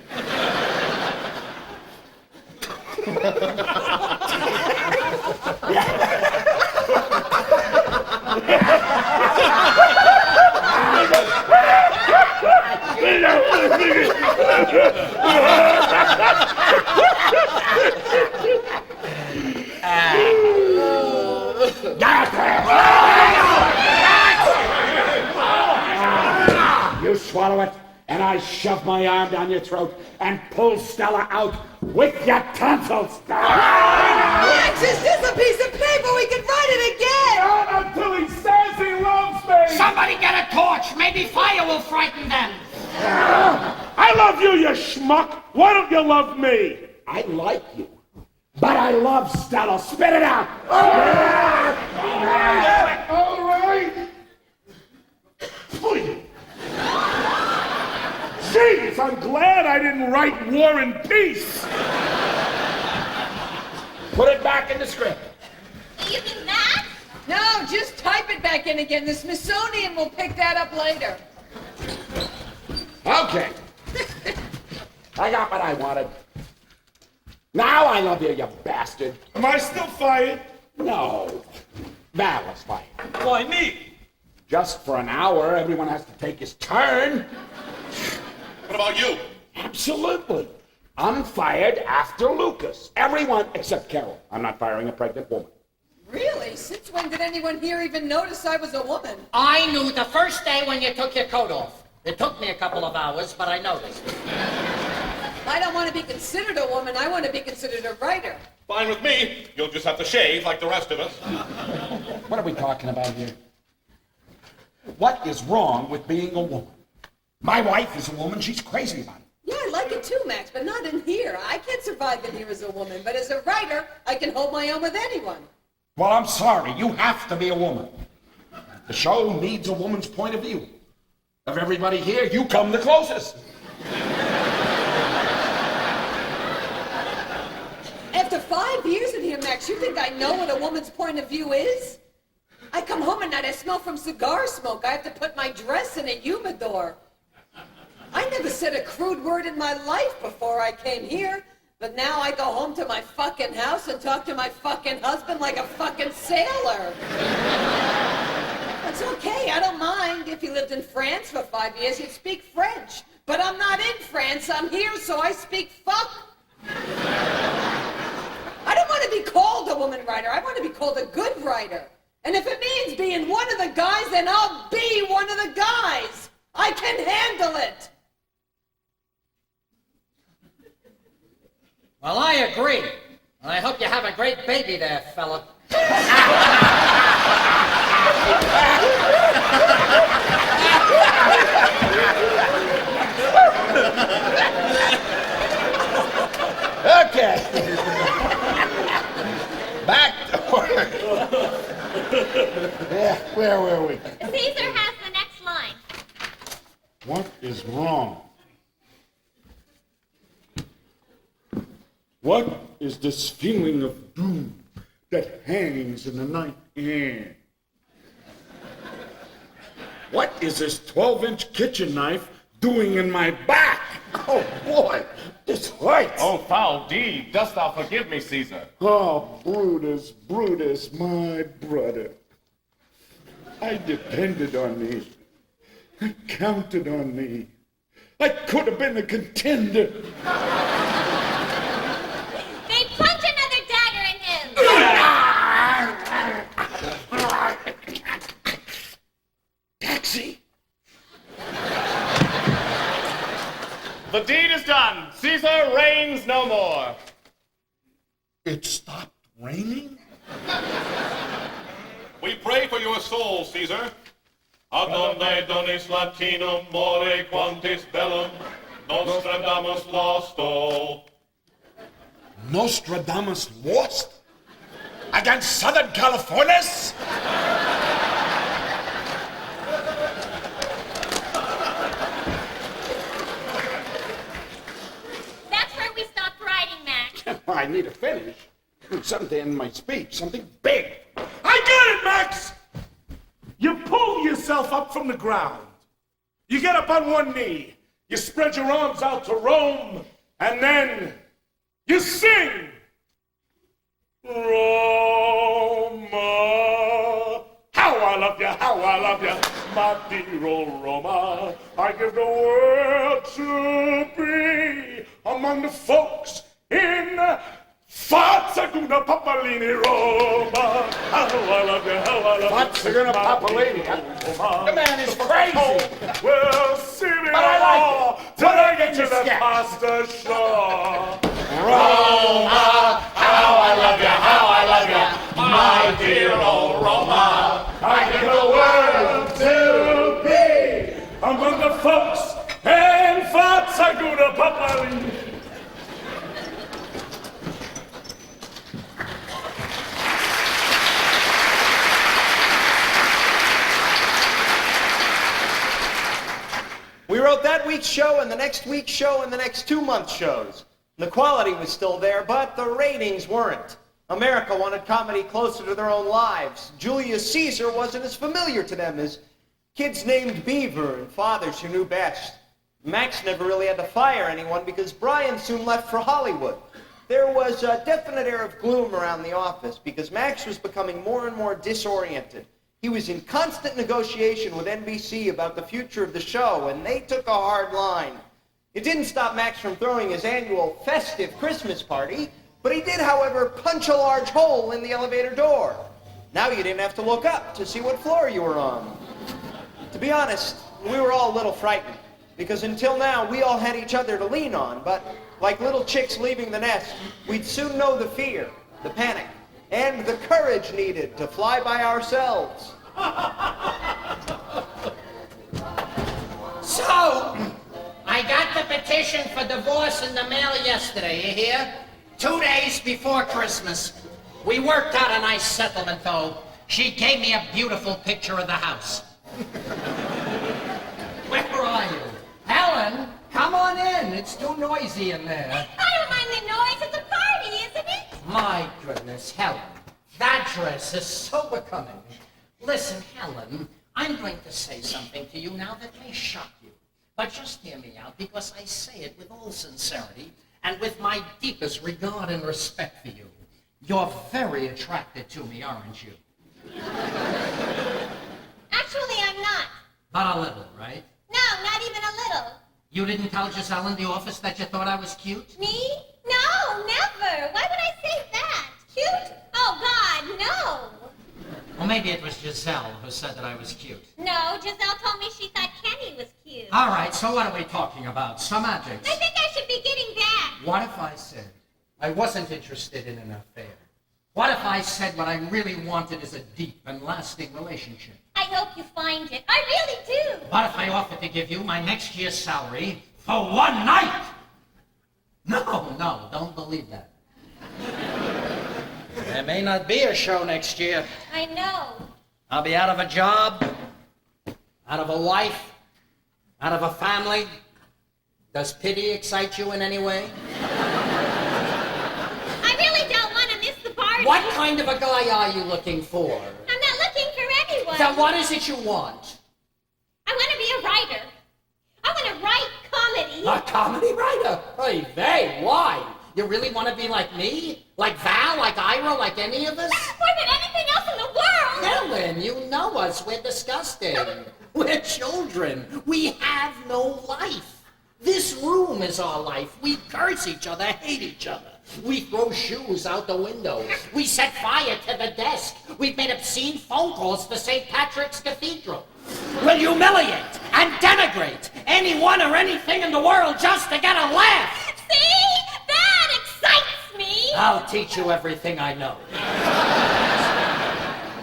You swallow it, and I shove my arm down your throat and pull Stella out with your tonsils. Max, is this a piece of paper? We can write it again! Not until he says he loves me! Somebody get a torch. Maybe fire will frighten them. I love you, you schmuck! Why don't you love me? I like you, but I love Stella. Spit it out! All right! Jeez, I'm glad I didn't write War and Peace. Put it back in the script. You mean that? No, just type it back in again. The Smithsonian will pick that up later. Okay. I got what I wanted. Now I love you, you bastard. Am I still fired? No. Val is fired. Why me? Just for an hour, everyone has to take his turn. What about you? Absolutely. I'm fired after Lucas. Everyone except Carol. I'm not firing a pregnant woman. Really? Since when did anyone here even notice I was a woman? I knew the first day when you took your coat off. It took me a couple of hours, but I noticed. I don't want to be considered a woman. I want to be considered a writer. Fine with me. You'll just have to shave like the rest of us. What are we talking about here? What is wrong with being a woman? My wife is a woman. She's crazy about it. Yeah, I like it too, Max, but not in here. I can't survive in here as a woman, but as a writer, I can hold my own with anyone. Well, I'm sorry. You have to be a woman. The show needs a woman's point of view. Of everybody here, you come the closest. After 5 years in here, Max, you think I know what a woman's point of view is? I come home at night, I smell from cigar smoke. I have to put my dress in a humidor. I never said a crude word in my life before I came here, but now I go home to my fucking house and talk to my fucking husband like a fucking sailor. It's okay, I don't mind. If you lived in France for 5 years, you'd speak French. But I'm not in France, I'm here, so I speak fuck. I don't want to be called a woman writer, I want to be called a good writer. And if it means being one of the guys, then I'll be one of the guys. I can handle it. Well, I agree. And I hope you have a great baby there, fella. Okay. Back to work. Yeah, where were we? Caesar has the next line. What is wrong? What is this feeling of doom that hangs in the night air? What is this 12-inch kitchen knife doing in my back? Oh, boy, this hurts. Oh, foul deed. Dost thou forgive me, Caesar? Oh, Brutus, Brutus, my brother. I depended on thee. I counted on thee. I could have been a contender. They punch another dagger in him. Taxi. The deed is done. Caesar reigns no more. It stopped raining? We pray for your soul, Caesar. Ad donde donis latinum more quantis bellum Nostradamus losto. Nostradamus lost? Against Southern Californians? That's where we stopped writing, Max. I need to finish. Something in my speech, something big. I got it, Max! You pull yourself up from the ground. You get up on one knee. You spread your arms out to Rome. And then you sing. Roma. How I love you, how I love you, my dear old Roma. I give the world to be among the folks in Fazzaguna Papalini, Roma. How I love you, how I love you. Fazzaguna Papalini. The man is crazy. Well, see me But I like all it. till I What get a to the sketch. pasta shore. Roma, how I love you, how I love you, my dear old Roma. I give the world to be among the folks in Fazzaguna Papalini. wrote that week's show and the next week's show and the next 2 months' shows. The quality was still there, but the ratings weren't. America wanted comedy closer to their own lives. Julius Caesar wasn't as familiar to them as kids named Beaver and fathers who knew best. Max never really had to fire anyone because Brian soon left for Hollywood. There was a definite air of gloom around the office because Max was becoming more and more disoriented. He was in constant negotiation with NBC about the future of the show, and they took a hard line. It didn't stop Max from throwing his annual festive Christmas party, but he did, however, punch a large hole in the elevator door. Now you didn't have to look up to see what floor you were on. To be honest, we were all a little frightened, because until now we all had each other to lean on, but like little chicks leaving the nest, we'd soon know the fear, the panic, and the courage needed to fly by ourselves. So, I got the petition for divorce in the mail yesterday, you hear? 2 days before Christmas. We worked out a nice settlement, though. She gave me a beautiful picture of the house. Where are you? Helen, come on in. It's too noisy in there. I don't mind the noise. It's a party, isn't it? My goodness, Helen, that dress is so becoming. Listen, Helen, I'm going to say something to you now that may shock you. But just hear me out, because I say it with all sincerity and with my deepest regard and respect for you. You're very attracted to me, aren't you? Actually, I'm not. But a little, right? No, not even a little. You didn't tell Giselle in the office that you thought I was cute? Me? No, never. Why would I say that? Cute? Oh, God, no. Well, maybe it was Giselle who said that I was cute. No, Giselle told me she thought Kenny was cute. All right, so what are we talking about? Some objects. I think I should be getting back. What if I said I wasn't interested in an affair? What if I said what I really wanted is a deep and lasting relationship? I hope you find it. I really do. What if I offered to give you my next year's salary for one night? No, don't believe that. There may not be a show next year. I know. I'll be out of a job, out of a wife, out of a family. Does pity excite you in any way? I really don't want to miss the party. What kind of a guy are you looking for? I'm not looking for anyone. Then what is it you want? I want to be a writer. I want to write comedy. A comedy writer? Hey, why? You really want to be like me? Like Val? Like Ira? Like any of us? More than anything else in the world. Helen, you know us. We're disgusting. We're children. We have no life. This room is our life. We curse each other, hate each other. We throw shoes out the window. We set fire to the desk. We've made obscene phone calls to St. Patrick's Cathedral. We'll humiliate and denigrate anyone or anything in the world just to get a laugh. See? That excites me. I'll teach you everything I know.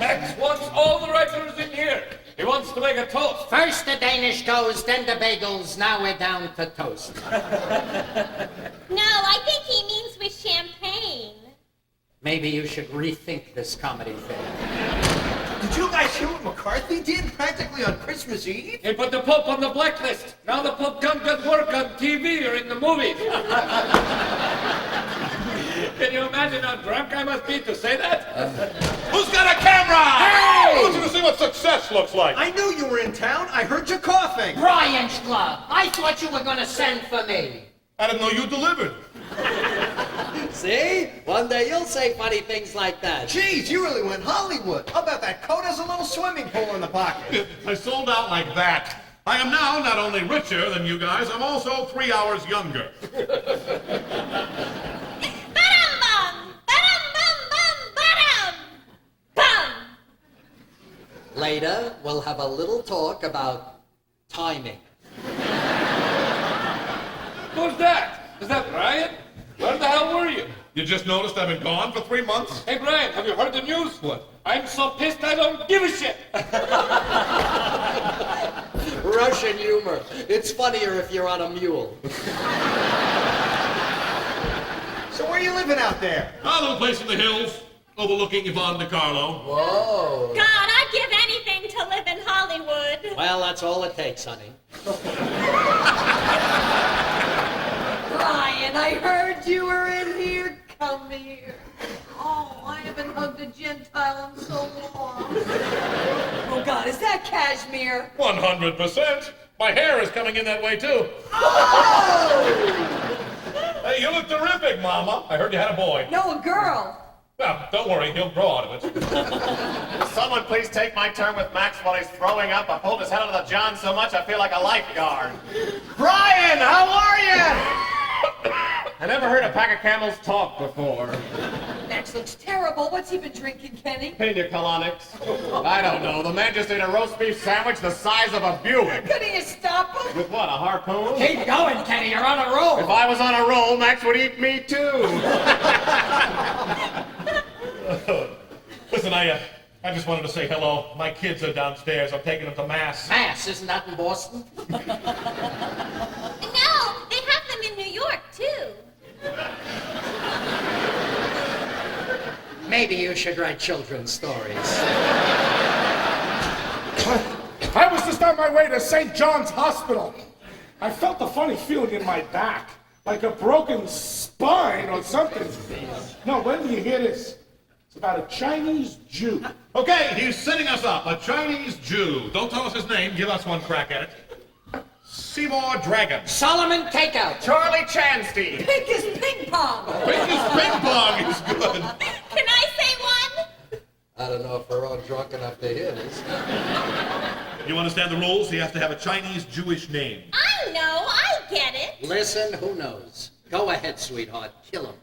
Max wants all the writers in here. He wants to make a toast. First the Danish toast, then the bagels, now we're down to toast. No, I think he means with champagne. Maybe you should rethink this comedy thing. Did you guys hear what McCarthy did practically on Christmas Eve? He put the Pope on the blacklist. Now the Pope can't get work on TV or in the movies. Can you imagine how drunk I must be to say that? Who's got a camera? Hey! I want you to see what success looks like. I knew you were in town. I heard you coughing. Brian's Club, I thought you were going to send for me. I didn't know you delivered. See? One day you'll say funny things like that. Jeez, you really went Hollywood. How about that coat has a little swimming pool in the pocket? I sold out like that. I am now not only richer than you guys, I'm also 3 hours younger. Ba-dum-bum! Ba-dum-bum-bum! Ba-dum! Bum! Later, we'll have a little talk about timing. Who's that? Is that Brian? Where the hell were you? You just noticed I've been gone for 3 months? Hey, Brian, have you heard the news? What? I'm so pissed I don't give a shit. Russian humor. It's funnier if you're on a mule. So where are you living out there? A little place in the hills, overlooking Yvonne DiCarlo. Whoa. God, I'd give anything to live in Hollywood. Hollywood. Well, that's all it takes, honey. Brian, I heard you were in here. Come here. Oh, I haven't hugged a Gentile in so long. Oh, God, is that cashmere? 100%. My hair is coming in that way, too. Oh! Hey, you look terrific, Mama. I heard you had a boy. No, a girl. Well, don't worry. He'll grow out of it. Will someone please take my turn with Max while he's throwing up? I pulled his head out of the john so much I feel like a lifeguard. Brian, how are you? I never heard a pack of camels talk before. Max looks terrible. What's he been drinking, Kenny? Pina colonics. I don't know. The man just ate a roast beef sandwich the size of a Buick. Couldn't you stop him? With what, a harpoon? Keep going, Kenny. You're on a roll. If I was on a roll, Max would eat me too. Listen, I just wanted to say hello. My kids are downstairs. I'm taking them to Mass. Mass, isn't that in Boston? No, they have them in New York, too. Maybe you should write children's stories. I was just on my way to St. John's Hospital. I felt a funny feeling in my back, like a broken spine or something. No, when do you hear this? It's about a Chinese Jew. Okay, he's setting us up. A Chinese Jew. Don't tell us his name. Give us one crack at it. Seymour Dragon. Solomon Takeout. Charlie Chanstein. Pink is ping pong. Pink pong is good. Can I say one? I don't know if we're all drunk enough to hear this. You understand the rules? He has to have a Chinese Jewish name. I know, I get it. Listen, who knows? Go ahead, sweetheart. Kill him.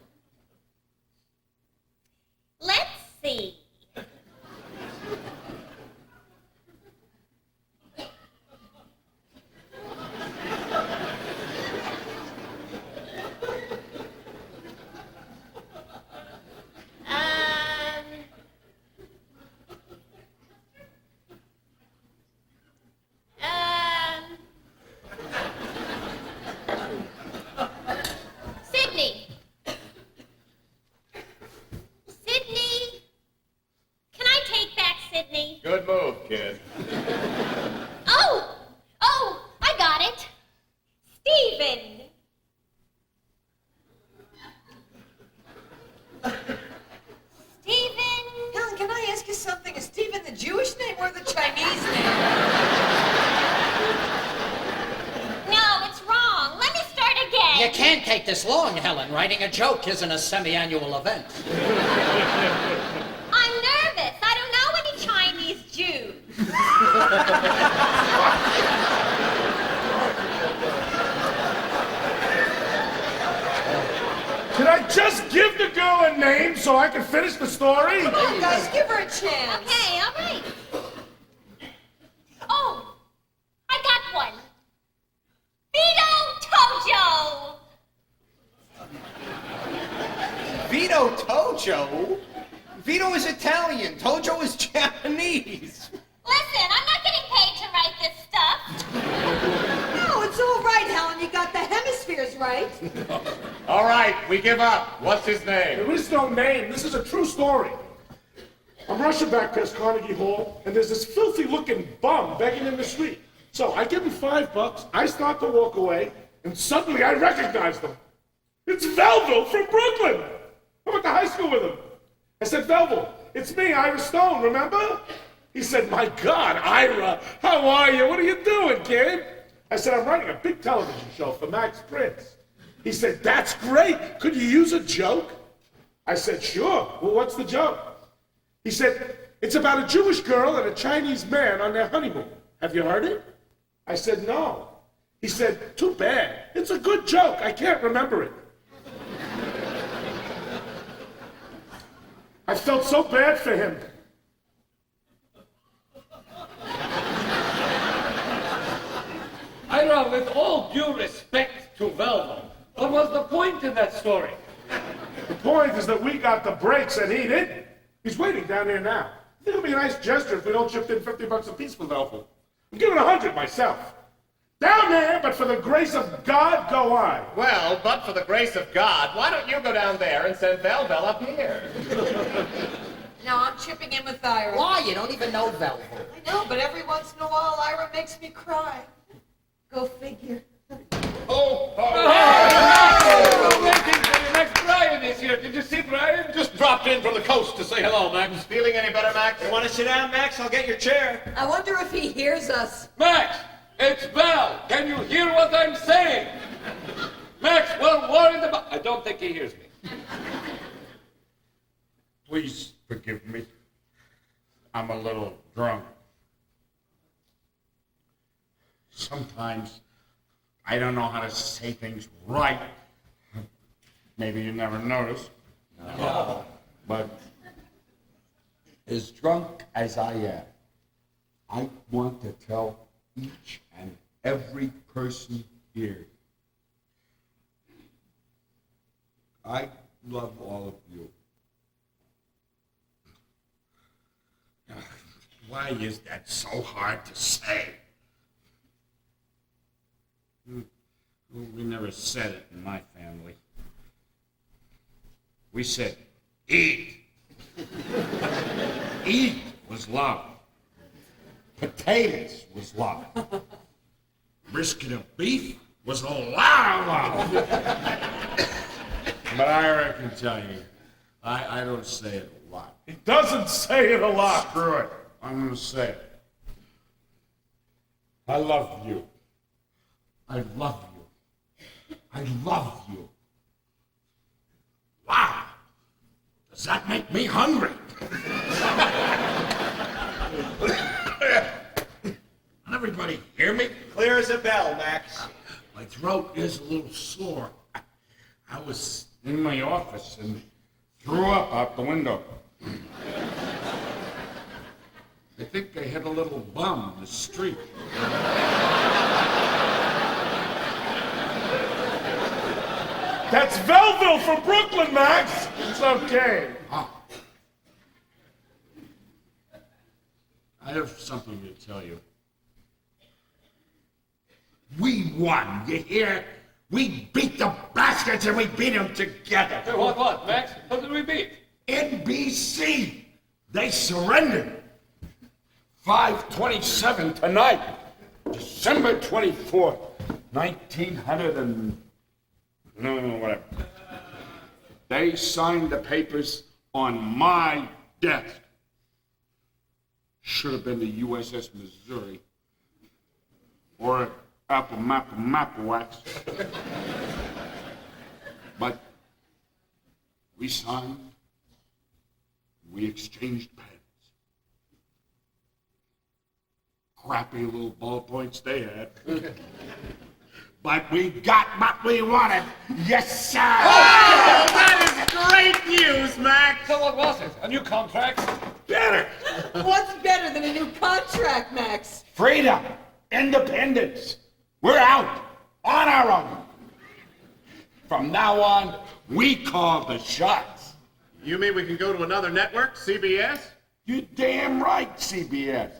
Let's see. Sydney. Sydney. Can I take back Sydney? Good move, kid. Oh, I got it. Stephen. Stephen. Helen, can I ask you something? Is Stephen the Jewish name or the Chinese name? No, it's wrong. Let me start again. You can't take this long, Helen. Writing a joke isn't a semi-annual event. I'm nervous. I don't know any Chinese Jews. Did I just give the girl a name so I can finish the story? Come on, guys, give her a chance. Okay, all right. Oh, I got one. Vito Tojo. Vito Tojo? Vito is Italian. Tojo is Japanese. Listen, I'm not getting paid to write this stuff. No, it's all right, Helen. You got the hemispheres right. All right, we give up. What's his name? There is no name. This is a true story. I'm rushing back past Carnegie Hall, and there's this filthy-looking bum begging in the street. So I give him $5, I start to walk away, and suddenly I recognize him. It's Velville from Brooklyn. I went to high school with him. I said, Velville, it's me, Ira Stone, remember? He said, my God, Ira, how are you? What are you doing, kid? I said, I'm writing a big television show for Max Prince. He said, that's great. Could you use a joke? I said, sure. Well, what's the joke? He said, it's about a Jewish girl and a Chinese man on their honeymoon. Have you heard it? I said, no. He said, too bad. It's a good joke. I can't remember it. I felt so bad for him. Ira, with all due respect to Velvo, what was the point in that story? The point is that we got the breaks and he didn't. He's waiting down there now. I think it'll be a nice gesture if we don't chip in $50 apiece for Velvo. I'm giving 100 myself. Down there, but for the grace of God, go I. Well, but for the grace of God, why don't you go down there and send Velvel up here? Now I'm chipping in with Ira. Why? You don't even know Velvet. I know, but every once in a while, Ira makes me cry. Go figure. Oh, waiting for you. Max Bryan is here. Did you see Bryan? Just dropped in from the coast to say hello, Max. Feeling any better, Max? You want to sit down, Max? I'll get your chair. I wonder if he hears us. Max, it's Val. Can you hear what I'm saying? Max, we're worried about... I don't think he hears me. Please forgive me. I'm a little drunk. Sometimes I don't know how to say things right. Maybe you never noticed. No. But as drunk as I am, I want to tell each and every person here, I love all of you. Why is that so hard to say? We never said it in my family. We said, eat. Eat was love. Potatoes was love. Brisket of beef was a lot of love. But I can tell you, I don't say it a lot. He doesn't say it a lot. Screw it. I'm going to say it. I love you. I love you. I love you. Wow. Does that make me hungry? Can everybody hear me? Clear as a bell, Max. My throat is a little sore. I was in my office and threw up out the window. I think I hit a little bum in the street. That's Velville from Brooklyn, Max. It's okay. I have something to tell you. We won, you hear? We beat the bastards and we beat them together. Hey, what, Max? What did we beat? NBC. They surrendered. 5:27 tonight, December 24th, 1900 and... No, whatever. They signed the papers on my desk. Should have been the USS Missouri. Or Appomattox. But we signed. We exchanged pens. Crappy little ballpoints they had. But we got what we wanted. Yes, sir! Oh, that is great news, Max! So what was it? A new contract? Better! What's better than a new contract, Max? Freedom! Independence! We're out! On our own! From now on, we call the shots. You mean we can go to another network, CBS? You're damn right, CBS.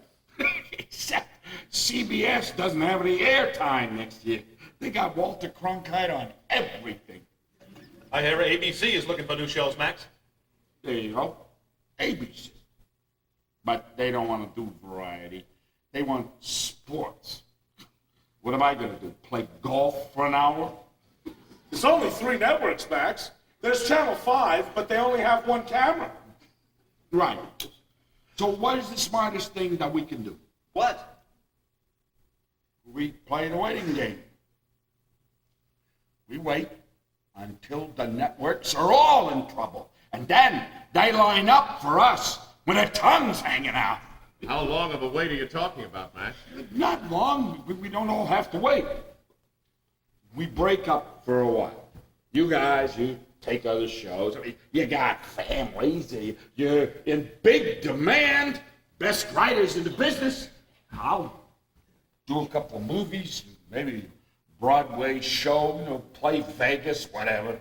Except CBS doesn't have any airtime next year. They got Walter Cronkite on everything. I hear ABC is looking for new shows, Max. There you go. ABC. But they don't want to do variety. They want sports. What am I going to do? Play golf for an hour? There's only 3 networks, Max. There's Channel 5, but they only have 1 camera. Right. So what is the smartest thing that we can do? What? We play the waiting game. We wait until the networks are all in trouble. And then they line up for us with their tongues hanging out. How long of a wait are you talking about, Max? Not long. We don't all have to wait. We break up for a while. You guys, you take other shows. I mean, you got families. You're in big demand. Best writers in the business. I'll do a couple of movies, maybe Broadway show, play Vegas, whatever.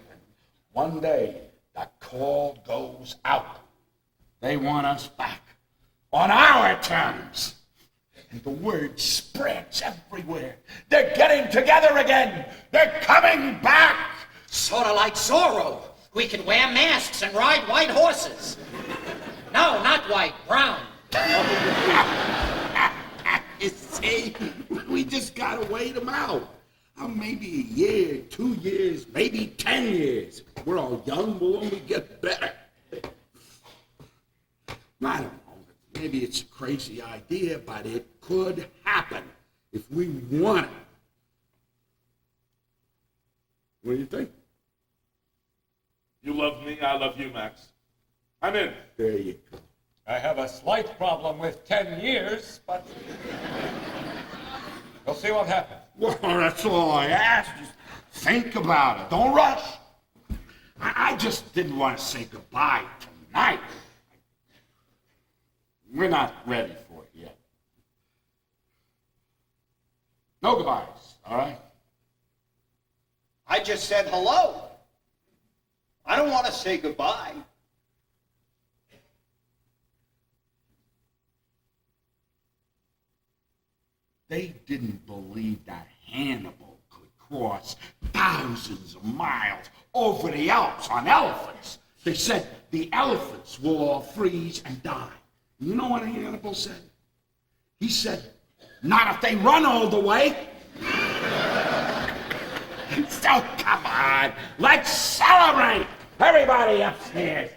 One day, the call goes out. They want us back on our terms. And the word spreads everywhere. They're getting together again. They're coming back. Sort of like Zorro. We can wear masks and ride white horses. No, not white, brown. You see, we just gotta wait them out. Maybe a year, 2 years, maybe 10 years. We're all young, we'll only get better. I don't know. Maybe it's a crazy idea, but it could happen if we want it. What do you think? You love me, I love you, Max. I'm in. There you go. I have a slight problem with 10 years, but we'll see what happens. Well, that's all I ask. Just think about it. Don't rush. I just didn't want to say goodbye tonight. We're not ready for it yet. No goodbyes, all right? I just said hello. I don't want to say goodbye. They didn't believe that Hannibal could cross thousands of miles over the Alps on elephants. They said the elephants will all freeze and die. You know what Hannibal said? He said, not if they run all the way. So come on, let's celebrate. Everybody upstairs.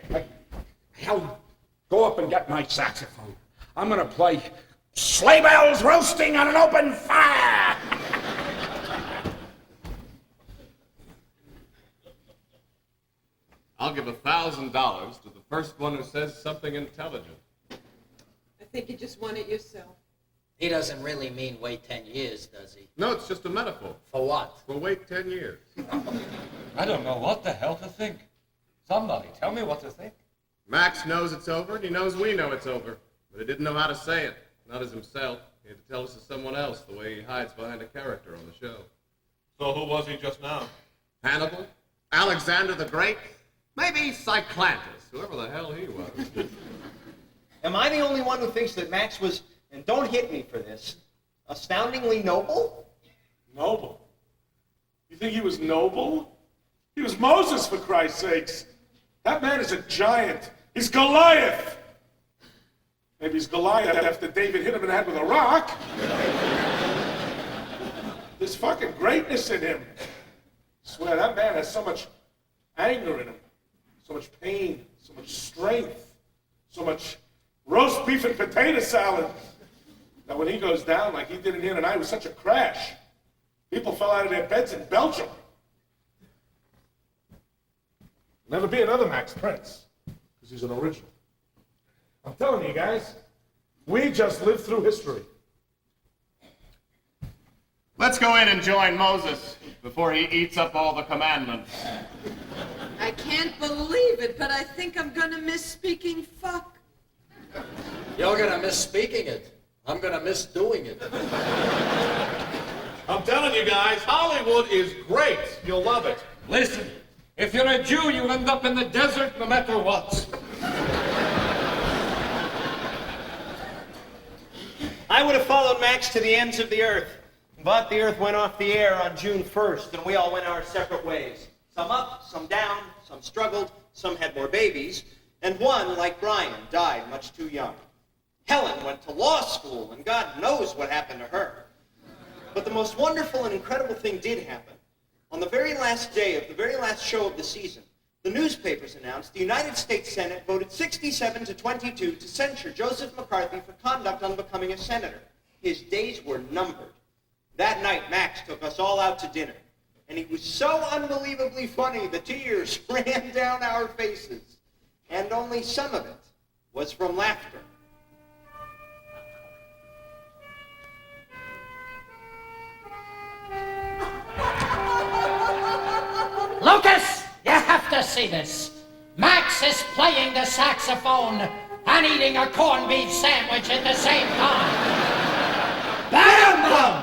Helen, go up and get my saxophone. I'm gonna play Sleigh Bells Roasting on an Open Fire. I'll give $1,000 to the first one who says something intelligent. I think you just want it yourself. He doesn't really mean wait 10 years, does he? No, it's just a metaphor. For what? We'll wait 10 years. I don't know what the hell to think. Somebody tell me what to think. Max knows it's over, and he knows we know it's over. But he didn't know how to say it. Not as himself. He had to tell us as someone else, the way he hides behind a character on the show. So who was he just now? Hannibal? Alexander the Great? Maybe Cyclantis, whoever the hell he was. Am I the only one who thinks that Max was, and don't hit me for this, astoundingly noble? Noble? You think he was noble? He was Moses, for Christ's sakes. That man is a giant. He's Goliath. Maybe he's Goliath after David hit him in the head with a rock. There's fucking greatness in him. I swear, that man has so much anger in him, so much pain, so much strength, so much roast beef and potato salad. That when he goes down like he did in here tonight, it was such a crash. People fell out of their beds in Belgium. Never be another Max Prince, because he's an original. I'm telling you guys, we just lived through history. Let's go in and join Moses before he eats up all the commandments. I can't believe it, but I think I'm gonna miss speaking fuck. You're gonna miss speaking it. I'm gonna miss doing it. I'm telling you guys, Hollywood is great. You'll love it. Listen, if you're a Jew, you end up in the desert no matter what. I would have followed Max to the ends of the earth, but the earth went off the air on June 1st, and we all went our separate ways. Some up, some down, some struggled, some had more babies, and one, like Brian, died much too young. Helen went to law school, and God knows what happened to her. But the most wonderful and incredible thing did happen. On the very last day of the very last show of the season, the newspapers announced the United States Senate voted 67 to 22 to censure Joseph McCarthy for conduct unbecoming a senator. His days were numbered. That night, Max took us all out to dinner, and he was so unbelievably funny the tears ran down our faces, and only some of it was from laughter. Lucas, you have to see this. Max is playing the saxophone and eating a corned beef sandwich at the same time. Bam!